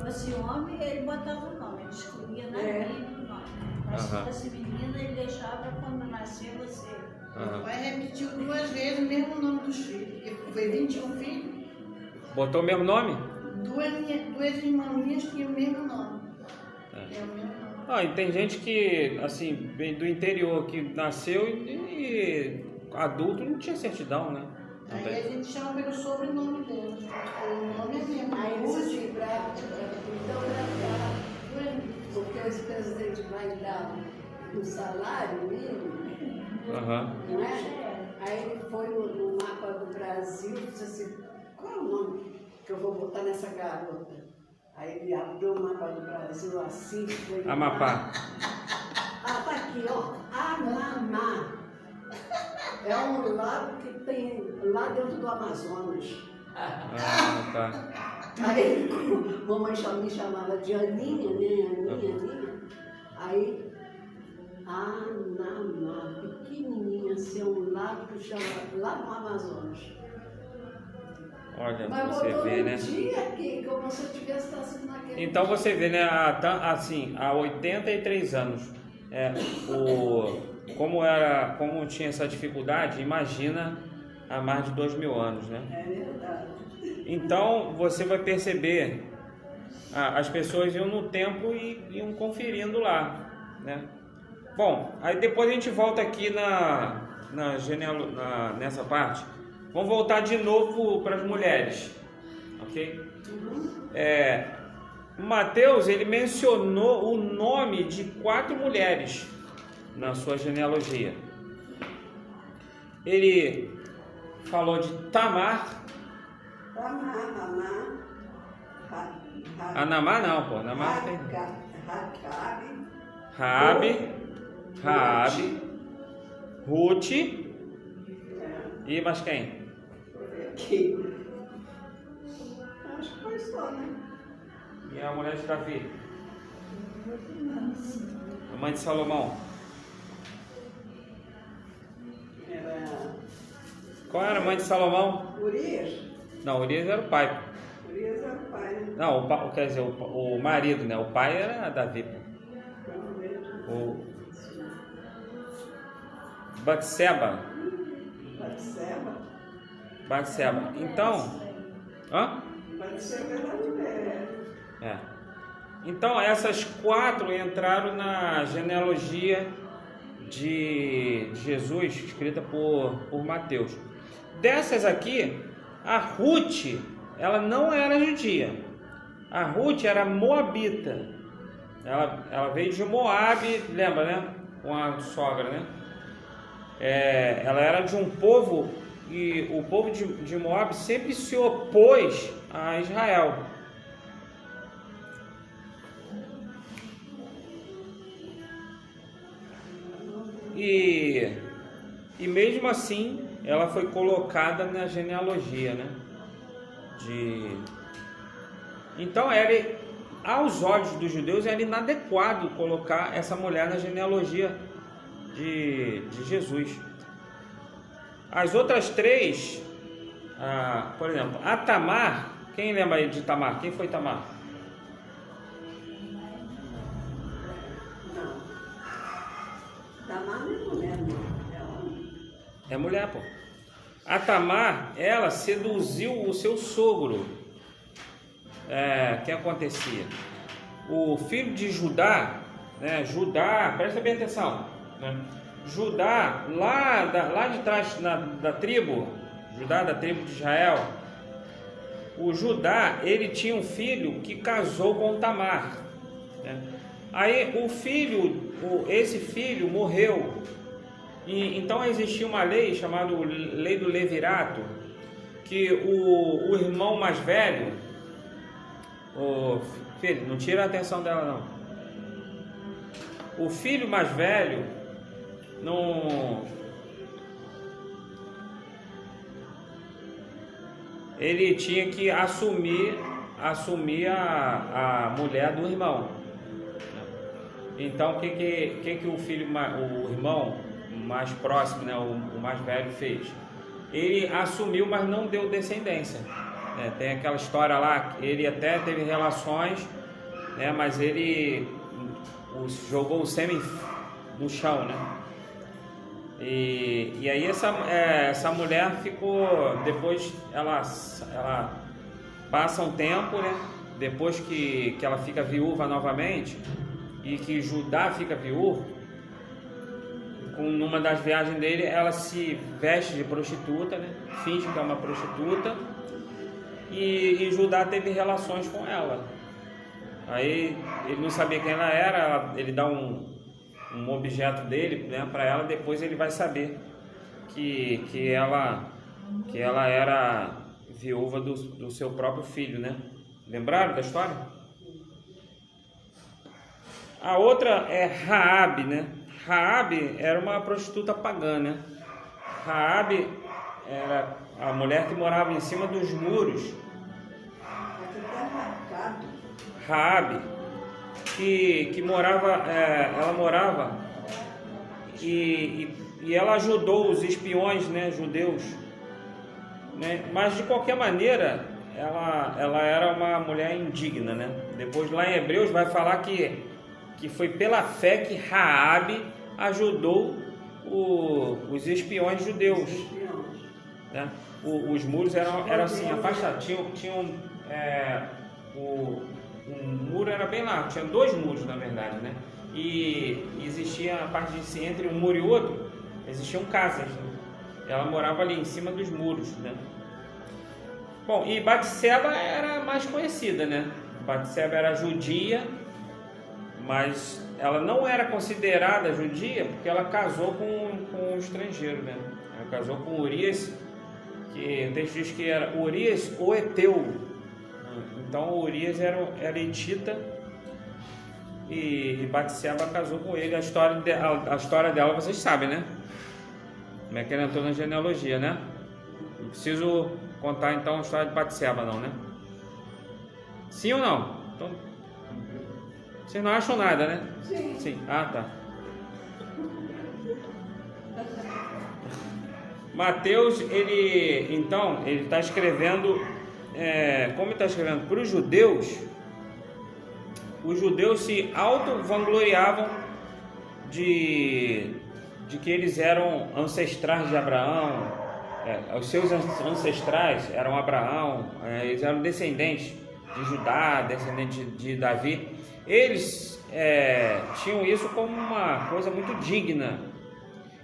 fosse homem, ele botava o nome. escolhia na É. Bíblia o nome. Mas se Aham. fosse menina, ele deixava quando nascer você. Meu Aham. pai repetiu 2 vezes o mesmo nome dos filhos. Porque foi 21 filhos, Botou o mesmo nome? duas irmãs minhas tinham o mesmo nome. É. É o mesmo nome. Ah, e tem gente que, assim, vem do interior, que nasceu e adulto não tinha certidão, né? Não Aí tem. a gente chama pelo sobrenome delas. O nome é mesmo. Aí eles Ruth. se então porque esse presidente vai dar um salário mínimo, Aham. não é? Aí ele foi no mapa do Brasil e disse assim, qual é o nome que eu vou botar nessa garota? Aí ele abriu o mapa do Brasil assim, foi Amapá. Ah, tá aqui, ó. Anamá. É um lago que tem lá dentro do Amazonas. Ah, tá. Aí, mamãe me chamava de Aninha, né? Aninha. Aí, Anamá, pequenininha, assim, é um lago que chama lá no Amazonas. Olha, Mas você botou vê, um né? dia aqui, como se eu tivesse nascido naquele Então dia. você vê, né? Há 83 anos, como tinha essa dificuldade, imagina há mais de 2000 anos, né? É verdade. Então você vai perceber, as pessoas iam no templo e iam conferindo lá, né? Bom, aí depois a gente volta aqui nessa parte. Vamos voltar de novo para as mulheres, ok? Mateus, ele mencionou o nome de 4 mulheres na sua genealogia. Ele falou de Tamar. Anamá não, pô. Anamá tem. Raabe, Ruth e mais quem? Aqui. Acho que foi só, né? E a mulher de Davi, a mãe de Salomão. Era Qual era a mãe de Salomão? Urias. Não, Urias era o pai. Urias era o pai, né? Não, quer dizer, o marido, né? O pai era Davi. O Batseba. Batseba. Então, hã? Batseba era mulher. É. Então, essas 4 entraram na genealogia de Jesus, escrita por Mateus. Dessas aqui, a Ruth, ela não era judia. A Ruth era moabita. Ela veio de Moabe, lembra, né? Com a sogra, né? Ela era de um povo, e o povo de Moabe sempre se opôs a Israel. E mesmo assim, ela foi colocada na genealogia, né? Então, aos olhos dos judeus, era inadequado colocar essa mulher na genealogia de Jesus. As outras 3, por exemplo, a Tamar, quem lembra aí de Tamar? Quem foi Tamar? Não. Tamar não é mulher, não. É homem. É mulher, pô. A Tamar, ela seduziu o seu sogro. O que acontecia? O filho de Judá, né? Judá, presta bem atenção, né? Judá, lá de trás da tribo, Judá da tribo de Israel, o Judá, ele tinha um filho que casou com Tamar, né? Aí esse filho morreu, e então existia uma lei chamada Lei do Levirato, que o irmão mais velho, filho, não tira a atenção dela não, o filho mais velho ele tinha que assumir a mulher do irmão. Então o que o irmão mais próximo, né, o mais velho, fez? Ele assumiu, mas não deu descendência. Tem aquela história lá, ele até teve relações, né, mas ele jogou o sêmen no chão, né? E aí essa mulher ficou, depois ela passa um tempo, né? Depois que ela fica viúva novamente e que Judá fica viúvo, numa das viagens dele, ela se veste de prostituta, né? Finge que é uma prostituta e Judá teve relações com ela. Aí ele não sabia quem ela era, ele dá um objeto dele, né, para ela, depois ele vai saber que ela era viúva do seu próprio filho, né? Lembraram da história? A outra é Raabe, né? Raabe era uma prostituta pagã, né? Raabe era a mulher que morava em cima dos muros. Raabe, que morava, ela morava e ela ajudou os espiões, né, judeus, né? Mas de qualquer maneira ela era uma mulher indigna, né? Depois lá em Hebreus vai falar que foi pela fé que Raabe ajudou os espiões judeus, né? Os muros eram assim afastados, o muro era bem largo, tinha 2 muros na verdade, né? E existia a parte de entre um muro e outro, existiam casas, né? Ela morava ali em cima dos muros, né? Bom, e Batseba era mais conhecida, né? Batseba era judia, mas ela não era considerada judia porque ela casou com um estrangeiro, né? Ela casou com Urias, que o texto diz que era Urias o Eteu. Então Urias era hitita e Batseba casou com ele. A história dela vocês sabem, né? Como é que ela entrou na genealogia, né? Não preciso contar então a história de Batseba não, né? Sim ou não? Então, vocês não acham nada, né? Sim. Ah, tá. Mateus, ele está escrevendo, como ele está escrevendo para os judeus se auto-vangloriavam de que eles eram ancestrais de Abraão, os seus ancestrais eram Abraão, eles eram descendentes de Judá, descendentes de Davi. Eles tinham isso como uma coisa muito digna.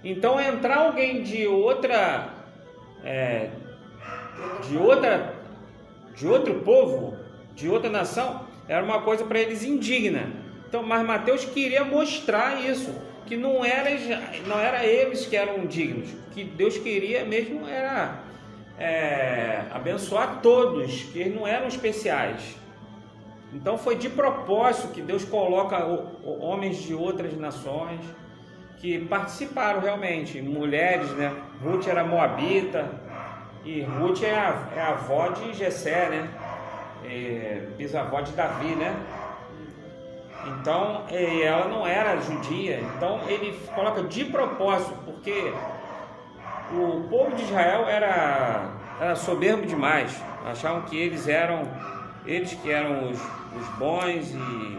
Então entrar alguém de outro povo, de outra nação, era uma coisa para eles indigna. Então, mas Mateus queria mostrar isso, que não era eles que eram dignos, que Deus queria mesmo era abençoar todos, que eles não eram especiais. Então foi de propósito que Deus coloca homens de outras nações que participaram realmente, mulheres, né? Ruth era moabita e Ruth é a avó de Jessé, né? Bisavó de Davi, né? Então ela não era judia. Então ele coloca de propósito, porque o povo de Israel era soberbo demais. Achavam que eles que eram os bons e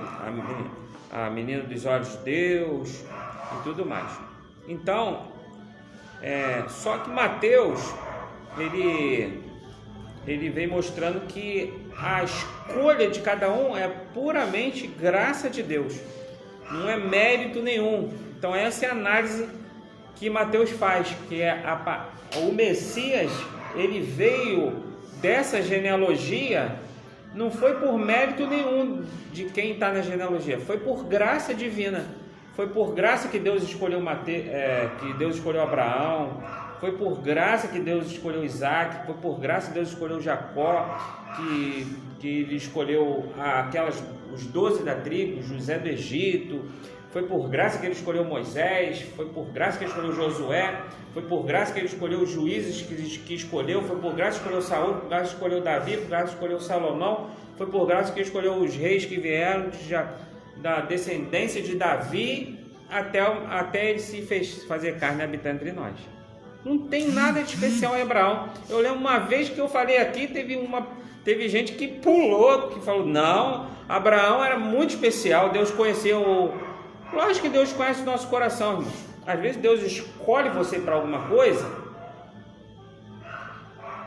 a menina dos olhos de Deus e tudo mais. Então, só que Mateus ele vem mostrando que a escolha de cada um é puramente graça de Deus, não é mérito nenhum. Então essa é a análise que Mateus faz, que o Messias, ele veio dessa genealogia, não foi por mérito nenhum de quem está na genealogia, foi por graça divina. Foi por graça que Deus escolheu que Deus escolheu Abraão, foi por graça que Deus escolheu Isaac, foi por graça que Deus escolheu Jacó, que ele escolheu os 12 da tribo, José do Egito, foi por graça que ele escolheu Moisés, foi por graça que ele escolheu Josué, foi por graça que ele escolheu os juízes que escolheu, foi por graça que escolheu Saul, por graça que escolheu Davi, por graça que escolheu Salomão, foi por graça que escolheu os reis que vieram da descendência de Davi até ele se fazer carne e habitar entre nós. Não tem nada de especial em Abraão. Eu lembro uma vez que eu falei aqui, teve gente que pulou, que falou, não, Abraão era muito especial, Deus conheceu Lógico que Deus conhece o nosso coração, irmãos. Às vezes Deus escolhe você para alguma coisa.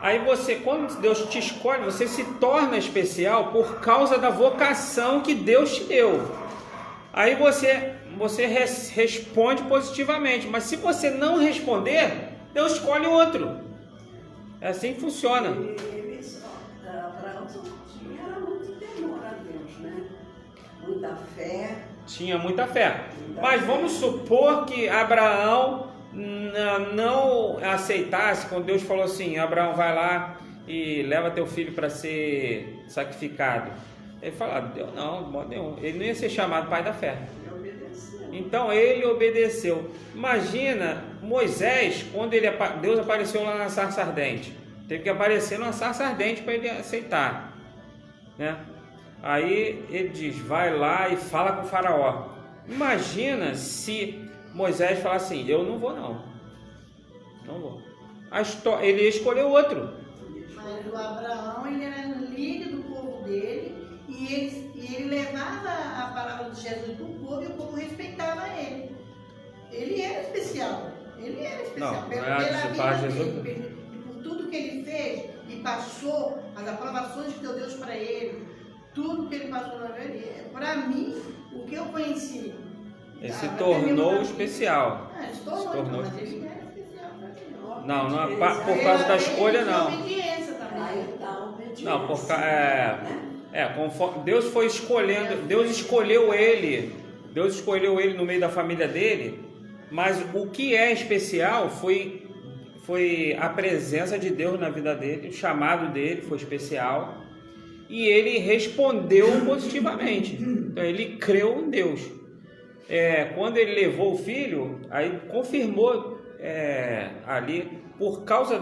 Aí você, quando Deus te escolhe, você se torna especial por causa da vocação que Deus te deu. Aí você responde positivamente. Mas se você não responder, Deus escolhe outro. É assim que funciona. Abraão tinha muito temor a Deus, né? Muita fé. Tinha muita fé. Mas vamos supor que Abraão não aceitasse quando Deus falou assim: Abraão, vai lá e leva teu filho para ser sacrificado. Ele falou: Deus não, de modo nenhum. Ele não ia ser chamado pai da fé. Então ele obedeceu. Imagina Moisés, quando Deus apareceu lá na sarça ardente. Teve que aparecer numa sarça ardente para ele aceitar, né? Aí ele diz: vai lá e fala com o faraó. Imagina se Moisés falar assim: eu não vou não vou. Ele escolheu outro. Mas o Abraão, ele era líder do povo dele, e ele levava a palavra de Jesus para o povo, e o povo respeitava ele. Ele era especial. Não, pela vida dele, por tudo que ele fez e passou, as aprovações que deu Deus para ele, tudo que ele passou na vida, para mim, o que eu conheci. Ele se tornou especial. Se tornou, mas ele era especial para mim. Não, por causa da escolha, não. Obediência também. Não, conforme Deus foi escolhendo, Deus escolheu ele no meio da família dele, mas o que é especial foi a presença de Deus na vida dele, o chamado dele foi especial, e ele respondeu positivamente. Então ele creu em Deus. Quando ele levou o filho, aí confirmou ali, por causa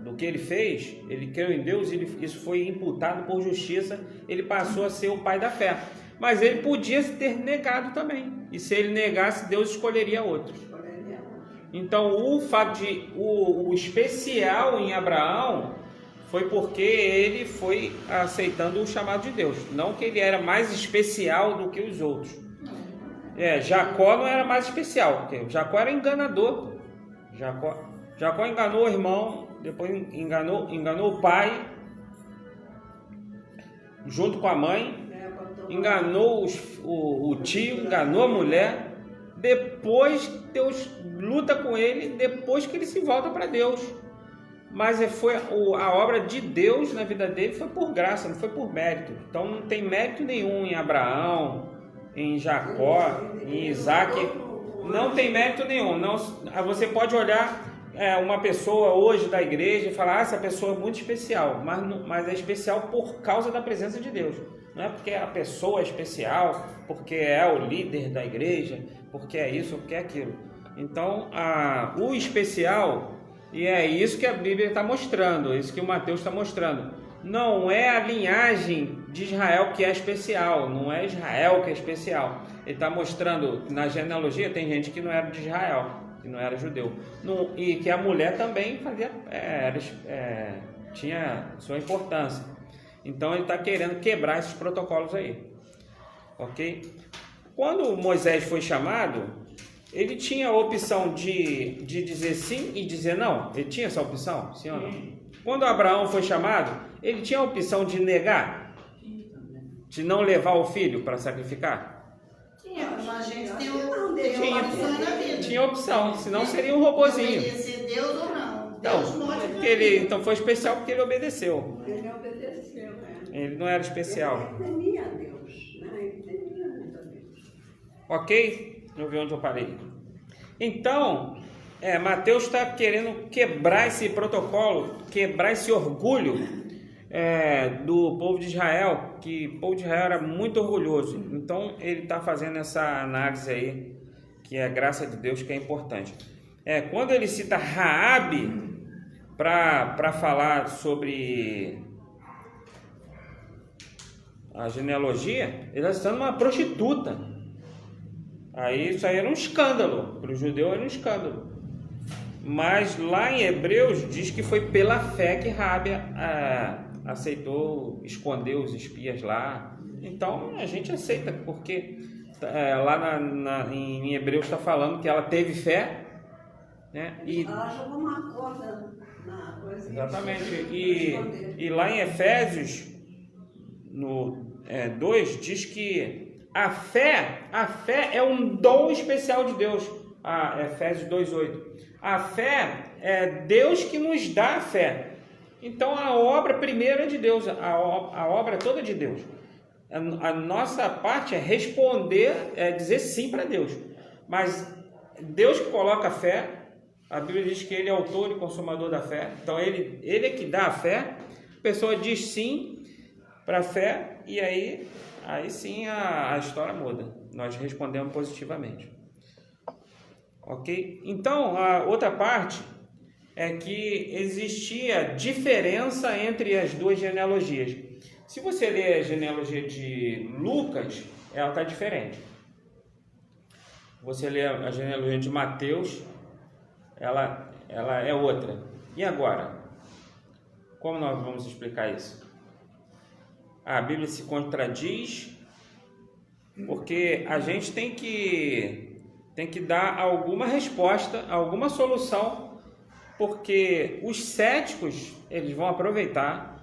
do que ele fez, ele creu em Deus, isso foi imputado por justiça, ele passou a ser o pai da fé. Mas ele podia ter negado também, e se ele negasse, Deus escolheria outro. Então o fato o especial em Abraão foi porque ele foi aceitando o chamado de Deus, não que ele era mais especial do que os outros. Jacó não era mais especial, porque Jacó era enganador. Jacó enganou o irmão, depois enganou o pai, junto com a mãe, enganou o tio, enganou a mulher. Depois Deus luta com ele, depois que ele se volta para Deus. Mas foi a obra de Deus na vida dele, foi por graça, não foi por mérito. Então não tem mérito nenhum em Abraão, em Jacó, em Isaac. Não tem mérito nenhum. Não, você pode olhar uma pessoa hoje da igreja e falar: essa pessoa é muito especial, mas é especial por causa da presença de Deus. Não é porque a pessoa é especial, porque é o líder da igreja, porque é isso, porque é aquilo. Então, o especial, e é isso que a Bíblia está mostrando, isso que o Mateus está mostrando, não é a linhagem de Israel que é especial, não é Israel que é especial. Ele está mostrando, na genealogia tem gente que não era de Israel, que não era judeu, e que a mulher também tinha sua importância. Então ele está querendo quebrar esses protocolos aí, ok? Quando Moisés foi chamado, ele tinha a opção de dizer sim e dizer não. Ele tinha essa opção, sim ou não? Quando Abraão foi chamado, ele tinha a opção de negar, de não levar o filho para sacrificar? Tinha, como a gente tem uma opção na vida. Tinha opção, senão seria um robozinho. Obedecer Deus ou não. Então foi especial porque ele obedeceu. Ele obedeceu, né? Ele não era especial. Ele temia a Deus, né? Ele temia muito a Deus. Ok? Deixa eu ver onde eu parei. Então, Mateus está querendo quebrar esse protocolo, quebrar esse orgulho do povo de Israel, que o povo de Israel era muito orgulhoso. Então, ele está fazendo essa análise aí, que é a graça de Deus, que é importante. Quando ele cita Raabe para falar sobre a genealogia, ele está citando uma prostituta. Aí isso aí era um escândalo, para o judeu era um escândalo. Mas lá em Hebreus diz que foi pela fé que Raabe aceitou esconder os espias lá. Então a gente aceita, porque lá em Hebreus está falando que ela teve fé, né? E Ela jogou uma corda na coisa. exatamente. E lá em Efésios, no 2, diz que a fé é um dom especial de Deus. Efésios 2:8. A fé é Deus que nos dá a fé. Então a obra primeiro é de Deus, a obra é toda de Deus. A nossa parte é responder, é dizer sim para Deus. Mas Deus que coloca a fé, a Bíblia diz que Ele é autor e consumador da fé. Então Ele é que dá a fé. A pessoa diz sim para a fé e aí sim a história muda. Nós respondemos positivamente. Ok? Então a outra parte é que existia diferença entre as duas genealogias. Se você ler a genealogia de Lucas, ela está diferente. Você lê a genealogia de Mateus, ela é outra. E agora? Como nós vamos explicar isso? A Bíblia se contradiz, porque a gente tem que dar alguma resposta, alguma solução, porque os céticos, eles vão aproveitar,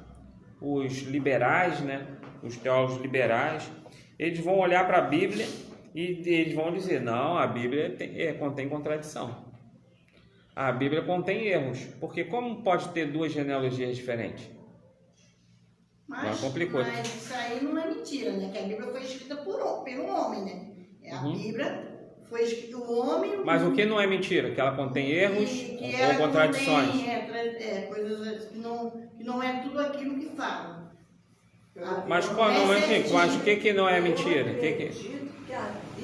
os liberais, né, os teólogos liberais, eles vão olhar para a Bíblia e eles vão dizer, não, a Bíblia contém contradição. A Bíblia contém erros, porque como pode ter duas genealogias diferentes? Mas isso aí não é mentira, né? Que a Bíblia foi escrita pelo homem, né? A Bíblia foi escrita o homem... Mas o que não é mentira? Que ela contém erros ou contradições? Coisas que não é tudo aquilo que fala. Mas o que não é mentira?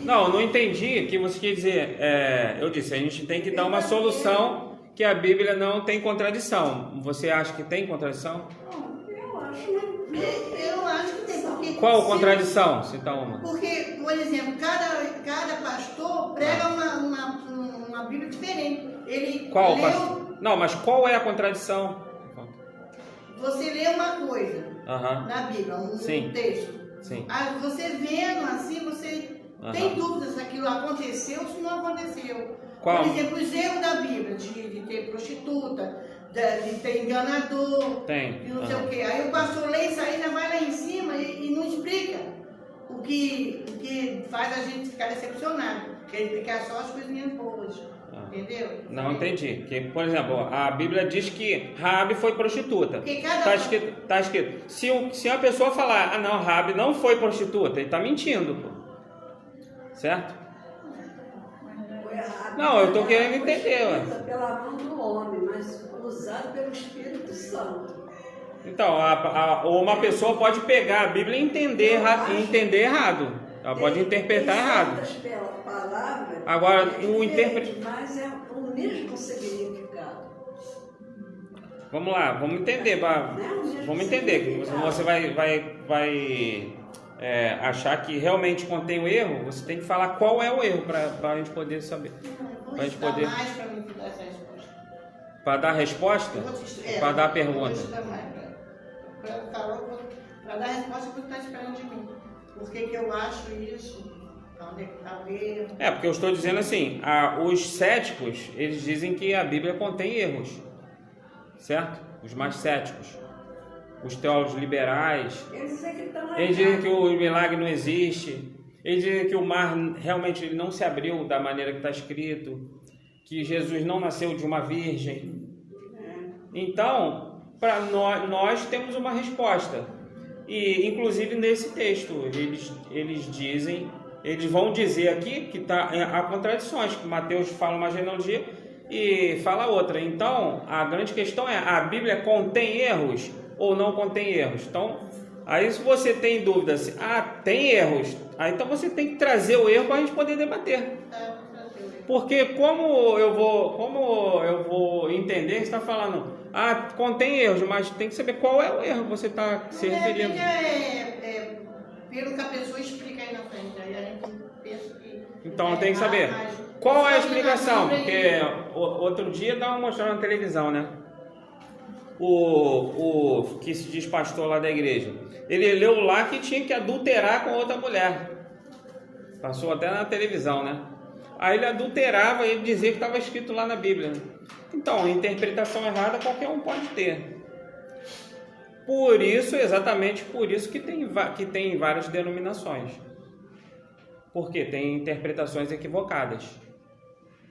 Não entendi o que você quer dizer. Eu disse, a gente tem que dar uma solução que a Bíblia não tem contradição. Você acha que tem contradição? Eu acho que tem. Porque qual contradição? Cita uma. Porque, por exemplo, cada pastor prega uma Bíblia diferente. Ele Não, mas qual é a contradição? Você lê uma coisa na Bíblia, um texto. Sim. Você vendo assim, você tem dúvidas se aquilo aconteceu ou se não aconteceu. Por exemplo, os erros da Bíblia, de ter prostituta, de ter enganador, de não sei o quê. Aí o pastor lê isso aí, vai lá em cima e não explica o que faz a gente ficar decepcionado. Que ele quer só as coisinhas boas. Entendeu? Não entendi. Que, por exemplo, a Bíblia diz que Raabe foi prostituta. Está escrito. Se uma pessoa falar, não, Raabe não foi prostituta, ele está mentindo. Pô. Certo? Não, eu estou querendo entender. Pela mão do homem, mas usado pelo Espírito Santo. Então, uma pessoa pode pegar a Bíblia e entender errado. Ela pode interpretar errado. Agora, o intérprete... Mas é o mesmo significado. Vamos lá, vamos entender. Vamos entender. Você vai achar que realmente contém o erro, você tem que falar qual é o erro para a gente poder saber. Para a gente poder... Para dar a resposta? Para dar a pergunta? Para dar a resposta, você está esperando de mim. Por que eu acho isso? Porque eu estou dizendo assim, os céticos, eles dizem que a Bíblia contém erros, certo? Os mais céticos, os teólogos liberais, eles dizem que o milagre não existe, eles dizem que o mar realmente ele não se abriu da maneira que está escrito, que Jesus não nasceu de uma virgem. Então, para nós temos uma resposta, e inclusive nesse texto, eles vão dizer aqui que há contradições, que Mateus fala uma genealogia e fala outra. Então, a grande questão é, a Bíblia contém erros ou não contém erros? Então, aí se você tem dúvida, tem erros, aí então você tem que trazer o erro para a gente poder debater. Porque como eu vou entender que você está falando, contém erros, mas tem que saber qual é o erro que você está se referindo. Pelo que a pessoa explica aí na frente, aí a gente pensa que... Então tem que saber qual é a explicação, porque outro dia dá uma mostrando na televisão, né? O que se diz pastor lá da igreja, ele leu lá que tinha que adulterar com outra mulher. Passou até na televisão, né? Aí ele adulterava e ele dizia que estava escrito lá na Bíblia. Né? Então, interpretação errada qualquer um pode ter. Por isso, exatamente por isso que tem várias denominações. Porque tem interpretações equivocadas.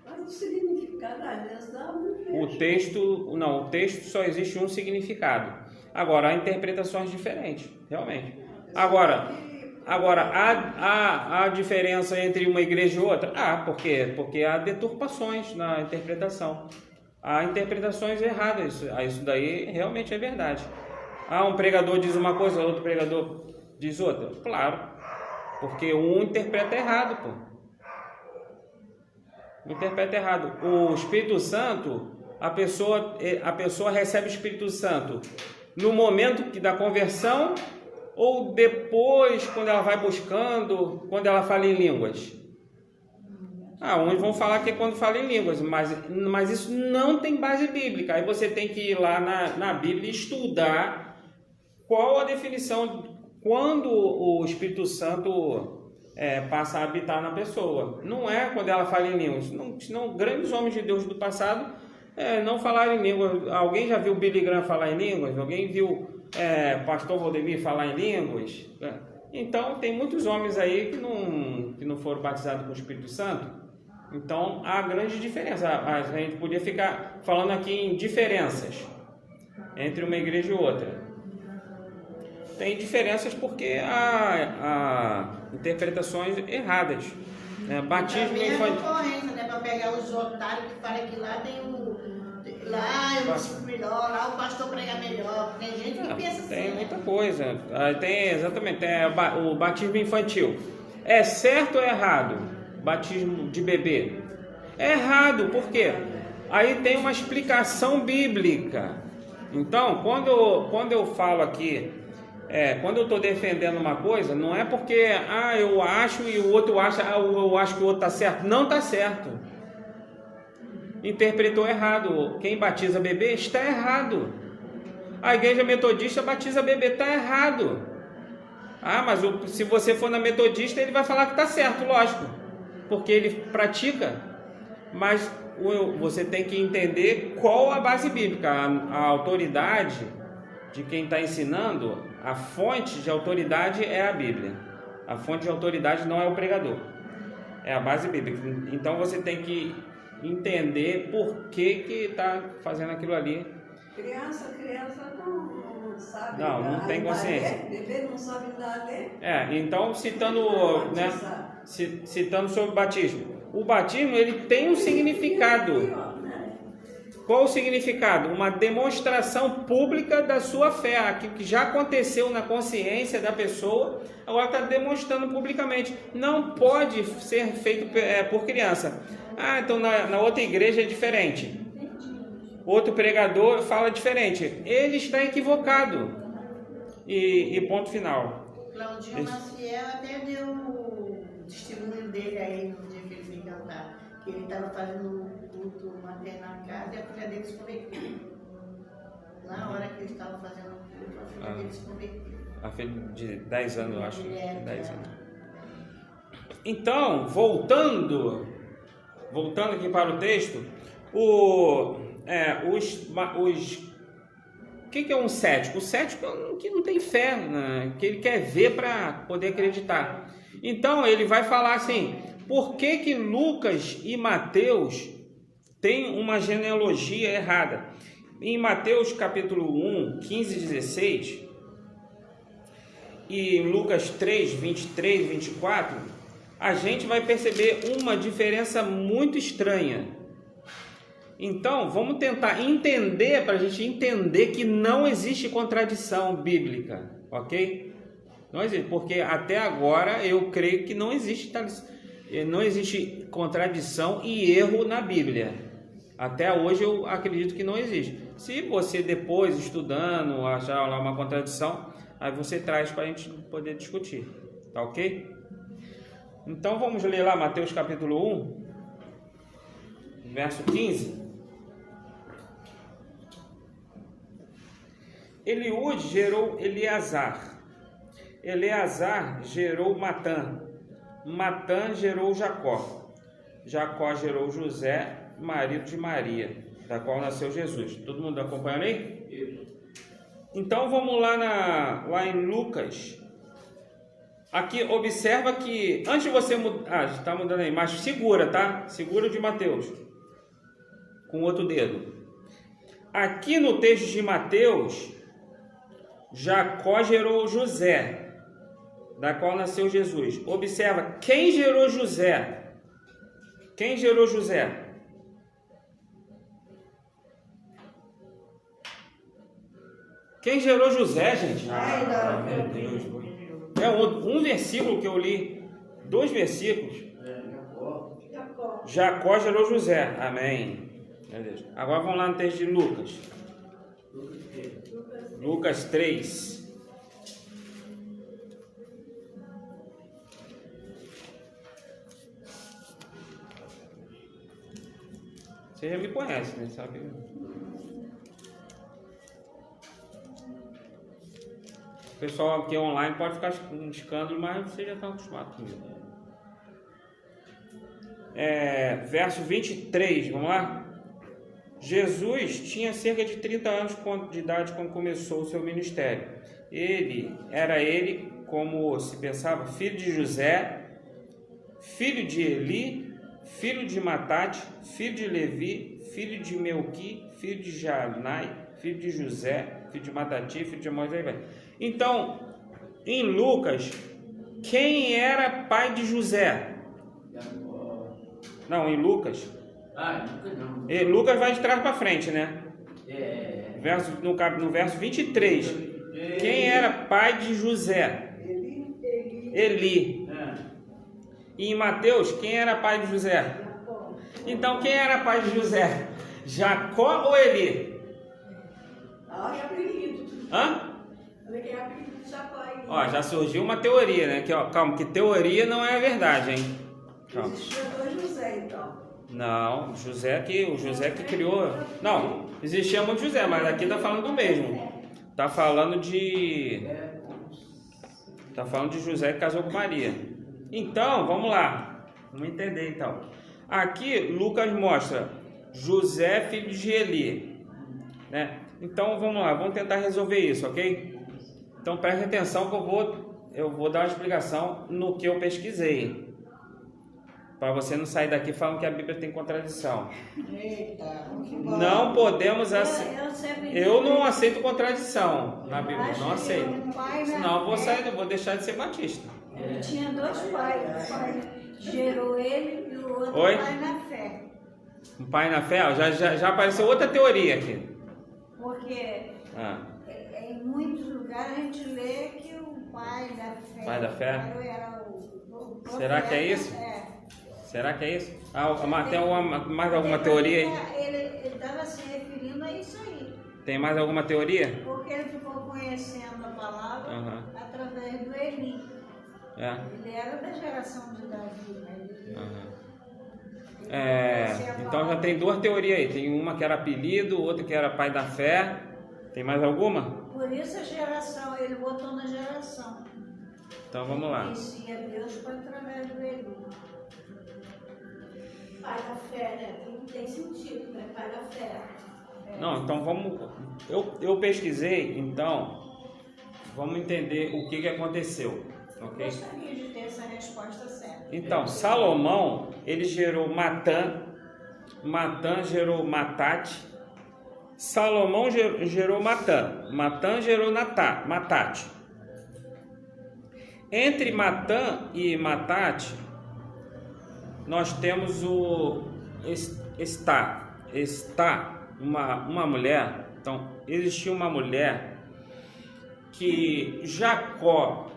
Mas o significado às vezes dá muito O texto só existe um significado. Agora, há interpretações diferentes, realmente. Agora há diferença entre uma igreja e outra? Por quê? Porque há deturpações na interpretação. Há interpretações erradas. Isso daí realmente é verdade. Um pregador diz uma coisa, outro pregador diz outra. Claro, porque um interpreta errado, pô. Interpreta errado. O Espírito Santo, a pessoa recebe o Espírito Santo no momento da conversão ou depois, quando ela vai buscando, quando ela fala em línguas? Uns vão falar que é quando fala em línguas, mas isso não tem base bíblica. Aí você tem que ir lá na Bíblia e estudar qual a definição, quando o Espírito Santo passa a habitar na pessoa. Não é quando ela fala em línguas. Senão grandes homens de Deus do passado não falaram em línguas. Alguém já viu Billy Graham falar em línguas? Alguém viu Pastor Valdemir falar em línguas? Então, tem muitos homens aí que não foram batizados com o Espírito Santo. Então, há grande diferença. A gente podia ficar falando aqui em diferenças entre uma igreja e outra. Tem diferenças porque há interpretações erradas. Batismo infantil. Concorrência, né? Para pegar os otários que falam que lá tem lá eu me sinto melhor, lá o pastor prega melhor. Tem gente que pensa assim. Tem muita coisa. Exatamente, tem o batismo infantil. É certo ou errado? Batismo de bebê? É errado, por quê? Aí tem uma explicação bíblica. Então, quando eu falo aqui, quando eu estou defendendo uma coisa, não é porque eu acho e o outro acha, eu acho que o outro está certo. Não está certo. Interpretou errado. Quem batiza bebê está errado. A igreja metodista batiza bebê, está errado. Mas se você for na metodista, ele vai falar que está certo, lógico, porque ele pratica. Mas você tem que entender qual a base bíblica, a autoridade de quem está ensinando. A fonte de autoridade é a Bíblia. A fonte de autoridade não é o pregador, é a base bíblica. Então você tem que entender por que está fazendo aquilo ali. Criança não sabe. Não tem consciência. Bebê não sabe dar ler. Então citando sobre o batismo. O batismo ele tem um significado. Qual o significado? Uma demonstração pública da sua fé, aquilo que já aconteceu na consciência da pessoa, agora está demonstrando publicamente. Não pode ser feito por criança. Então na outra igreja é diferente. Outro pregador fala diferente. Ele está equivocado. E ponto final. Claudinho Maciel até deu o testemunho dele aí no dia que ele veio cantar, que ele estava fazendo culto materno em casa e a filha dele se converteu. Na hora que ele estava fazendo o culto, a filha dele se converteu. A filha de 10 anos, eu acho. 10 anos. Então, voltando aqui para o texto, o que é um cético? O cético é um que não tem fé, né? Que ele quer ver para poder acreditar. Então, ele vai falar assim, por que Lucas e Mateus têm uma genealogia errada? Em Mateus capítulo 1, 15 e 16, e em Lucas 3, 23 e 24, a gente vai perceber uma diferença muito estranha. Então, vamos tentar entender, para a gente entender que não existe contradição bíblica, ok? Não existe, porque até agora eu creio que não existe contradição e erro na Bíblia. Até hoje eu acredito que não existe. Se você depois, estudando, achar lá uma contradição, aí você traz para a gente poder discutir, tá ok? Então vamos ler lá Mateus capítulo 1, verso 15. Eliúde gerou Eleazar. Eleazar gerou Matã. Matã gerou Jacó. Jacó gerou José, marido de Maria, da qual nasceu Jesus. Todo mundo acompanhando aí? Então vamos lá em Lucas. Aqui observa que antes de você mudar, está mudando aí, mas segura, tá? Segura o de Mateus com o outro dedo. Aqui no texto de Mateus, Jacó gerou José, da qual nasceu Jesus. Observa quem gerou José. Quem gerou José? Quem gerou José, gente? Meu Deus. É um versículo que eu li. 2 versículos. Jacó gerou José. Amém. Meu Deus. Agora vamos lá no texto de Lucas. Lucas 3. Você já me conhece, né? Sabe? O pessoal aqui online pode ficar um escândalo, mas você já está acostumado com isso. Verso 23, vamos lá? Jesus tinha cerca de 30 anos de idade quando começou o seu ministério. Ele, como se pensava, filho de José, filho de Eli, filho de Matate, filho de Levi, filho de Melqui, filho de Janai, filho de José, filho de Matati, filho de Moisés. Então, em Lucas, quem era pai de José? Não, em Lucas. Lucas vai de trás para frente, né? No verso 23. Quem era pai de José? Eli. E em Mateus, quem era pai de José? Então, quem era pai de José? Jacó ou Eli? Hã? Ó, já surgiu uma teoria, né? Calma, que teoria não é verdade, hein? Calma. Existia 2 José, então. Não, o José que criou. Não, existia muito José, mas aqui tá falando do mesmo. Tá falando de José que casou com Maria. Então, vamos lá. Vamos entender então. Aqui Lucas mostra José, filho de Eli, né? Então vamos lá, vamos tentar resolver isso, ok? Então preste atenção que eu vou dar uma explicação no que eu pesquisei, para você não sair daqui falando que a Bíblia tem contradição. Eita, não podemos eu não aceito contradição na Bíblia, não aceito. Senão eu vou deixar de ser batista. Ele tinha 2 pais. Um pai gerou ele e o outro pai na fé. Um pai na fé? Já apareceu outra teoria aqui. Porque em muitos lugares a gente lê que o pai da fé. Pai da fé? Era o profeta. Será que é isso? Será que é isso? Tem mais alguma teoria aí? Ele estava se referindo a isso aí. Tem mais alguma teoria? Porque ele ficou conhecendo a palavra através do Eli. Ele era da geração de Davi, né? Então já tem 2 teorias aí. Tem uma que era apelido, outra que era pai da fé. Tem mais alguma? Por isso a geração, ele botou na geração. Então vamos lá. Conhecia Deus foi através do Eli. Pai da fé, né? Tem sentido, né? Pai da fé. Não, então vamos. Eu pesquisei, então vamos entender o que aconteceu. Okay? Eu gostaria de ter essa resposta certa. Então, Salomão, ele gerou Matã, Matã gerou Matate, Salomão gerou Matã, Matã gerou Matate. Entre Matã e Matate, nós temos uma mulher. Então, existia uma mulher que Jacó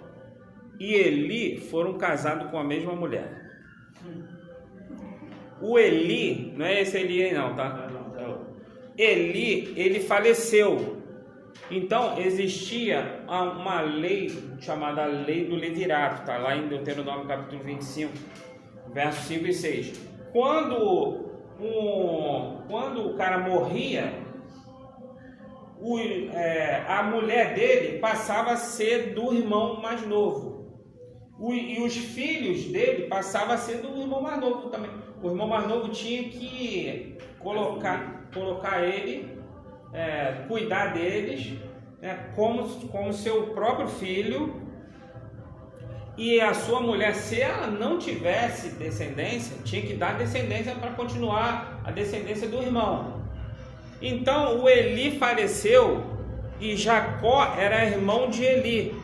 e Eli foram casados com a mesma mulher. O Eli, não é esse Eli aí não, tá? Eli, ele faleceu. Então existia uma lei chamada Lei do Levirato, tá lá em Deuteronômio capítulo 25, versos 5 e 6. Quando o cara morria, a mulher dele passava a ser do irmão mais novo. E os filhos dele passavam a ser do irmão mais novo também. O irmão mais novo tinha que colocar ele, cuidar deles, né, como seu próprio filho. E a sua mulher, se ela não tivesse descendência, tinha que dar descendência para continuar a descendência do irmão. Então o Eli faleceu e Jacó era irmão de Eli.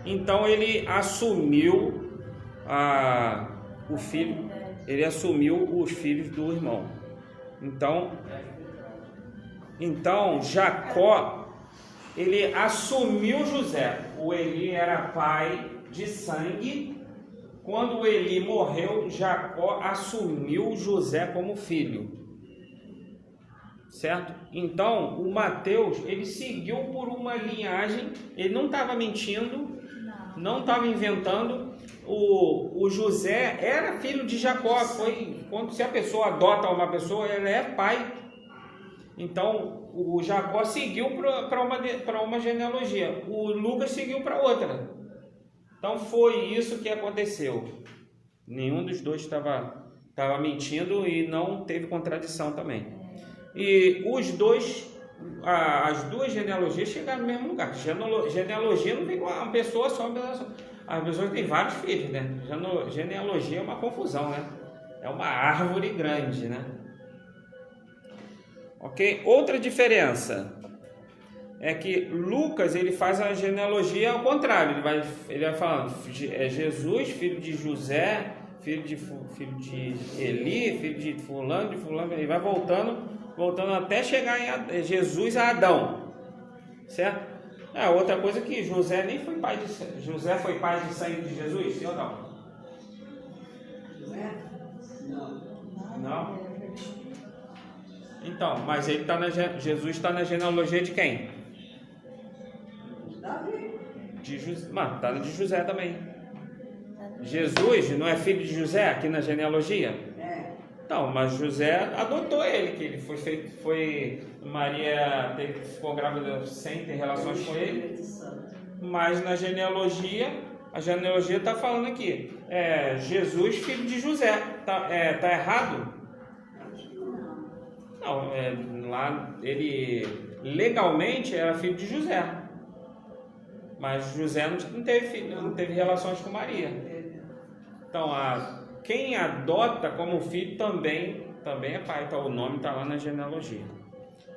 Então ele assumiu o filho, ele assumiu os filhos do irmão. Então Jacó, ele assumiu José. O Eli era pai de sangue. Quando Eli morreu, Jacó assumiu José como filho, certo? Então o Mateus, ele seguiu por uma linhagem, ele não estava mentindo, não estava inventando. O José era filho de Jacó. Se a pessoa adota uma pessoa, ele é pai. Então o Jacó seguiu para uma genealogia, o Lucas seguiu para outra. Então foi isso que aconteceu. Nenhum dos dois estava mentindo e não teve contradição também. E as duas genealogias chegaram no mesmo lugar. Genealogia não vem com uma pessoa só. As pessoas têm vários filhos, né? Genealogia é uma confusão, né? É uma árvore grande, né? Ok? Outra diferença é que Lucas, ele faz a genealogia ao contrário. Ele vai falando Jesus, filho de José, filho de Eli, filho de fulano, ele vai voltando até chegar em Jesus a Adão, certo? Outra coisa que José nem foi pai de José foi pai de sangue de Jesus, sim ou não? José? Não. Então, mas Jesus está na genealogia de quem? Davi. Está na de José também. Jesus não é filho de José aqui na genealogia? Então, mas José adotou ele, que ele Maria ficou grávida sem ter relações com ele. Mas na genealogia, a genealogia está falando aqui, Jesus, filho de José. Tá errado? Não, lá ele legalmente era filho de José. Mas José não teve filho, não teve relações com Maria. Então, quem adota como filho também é pai. Então, o nome está lá na genealogia.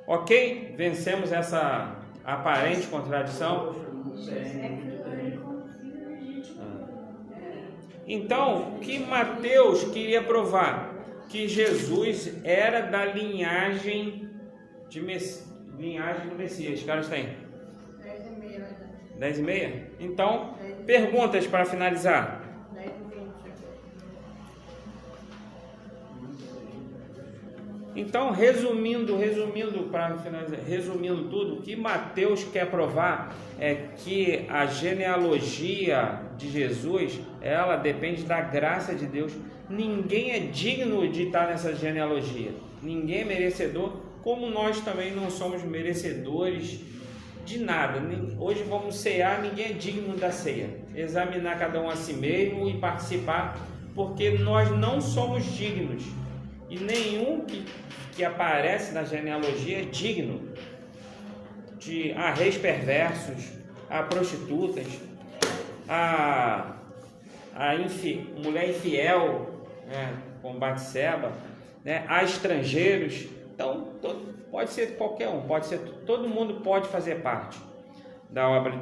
Ok? Vencemos essa aparente contradição. Então, o que Mateus queria provar? Que Jesus era da linhagem do Messias. Que horas tem? 10h30. Então, perguntas para finalizar. 10h20. Então, resumindo para finalizar, resumindo tudo, o que Mateus quer provar é que a genealogia de Jesus, ela depende da graça de Deus. Ninguém é digno de estar nessa genealogia. Ninguém é merecedor, como nós também não somos merecedores de nada. Hoje vamos cear, ninguém é digno da ceia. Examinar cada um a si mesmo e participar, porque nós não somos dignos. E nenhum que aparece na genealogia é digno. A reis perversos, a prostitutas, a mulher infiel, com Batseba, a estrangeiros. Então, pode ser qualquer um, todo mundo pode fazer parte da obra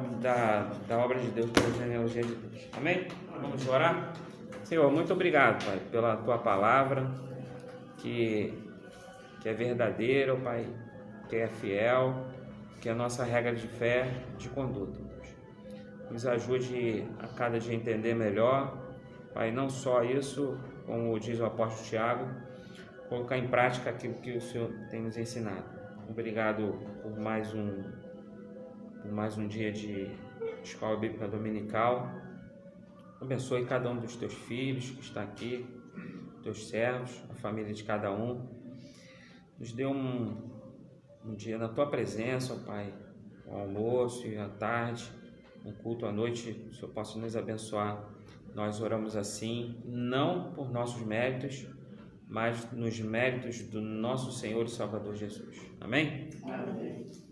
de Deus, pela genealogia de Deus. Amém? Vamos orar? Senhor, muito obrigado, Pai, pela Tua palavra, que é verdadeira, Pai, que é fiel, que é a nossa regra de fé, de conduta. Nos ajude a cada dia a entender melhor, Pai, não só isso, como diz o apóstolo Tiago, colocar em prática aquilo que o Senhor tem nos ensinado. Obrigado por mais um dia de escola bíblica dominical. Abençoe cada um dos teus filhos que está aqui, teus servos, a família de cada um. Nos dê um dia na tua presença, ó Pai, o almoço e a tarde, um culto à noite, o Senhor possa nos abençoar. Nós oramos assim, não por nossos méritos, mas nos méritos do nosso Senhor e Salvador Jesus. Amém? Amém.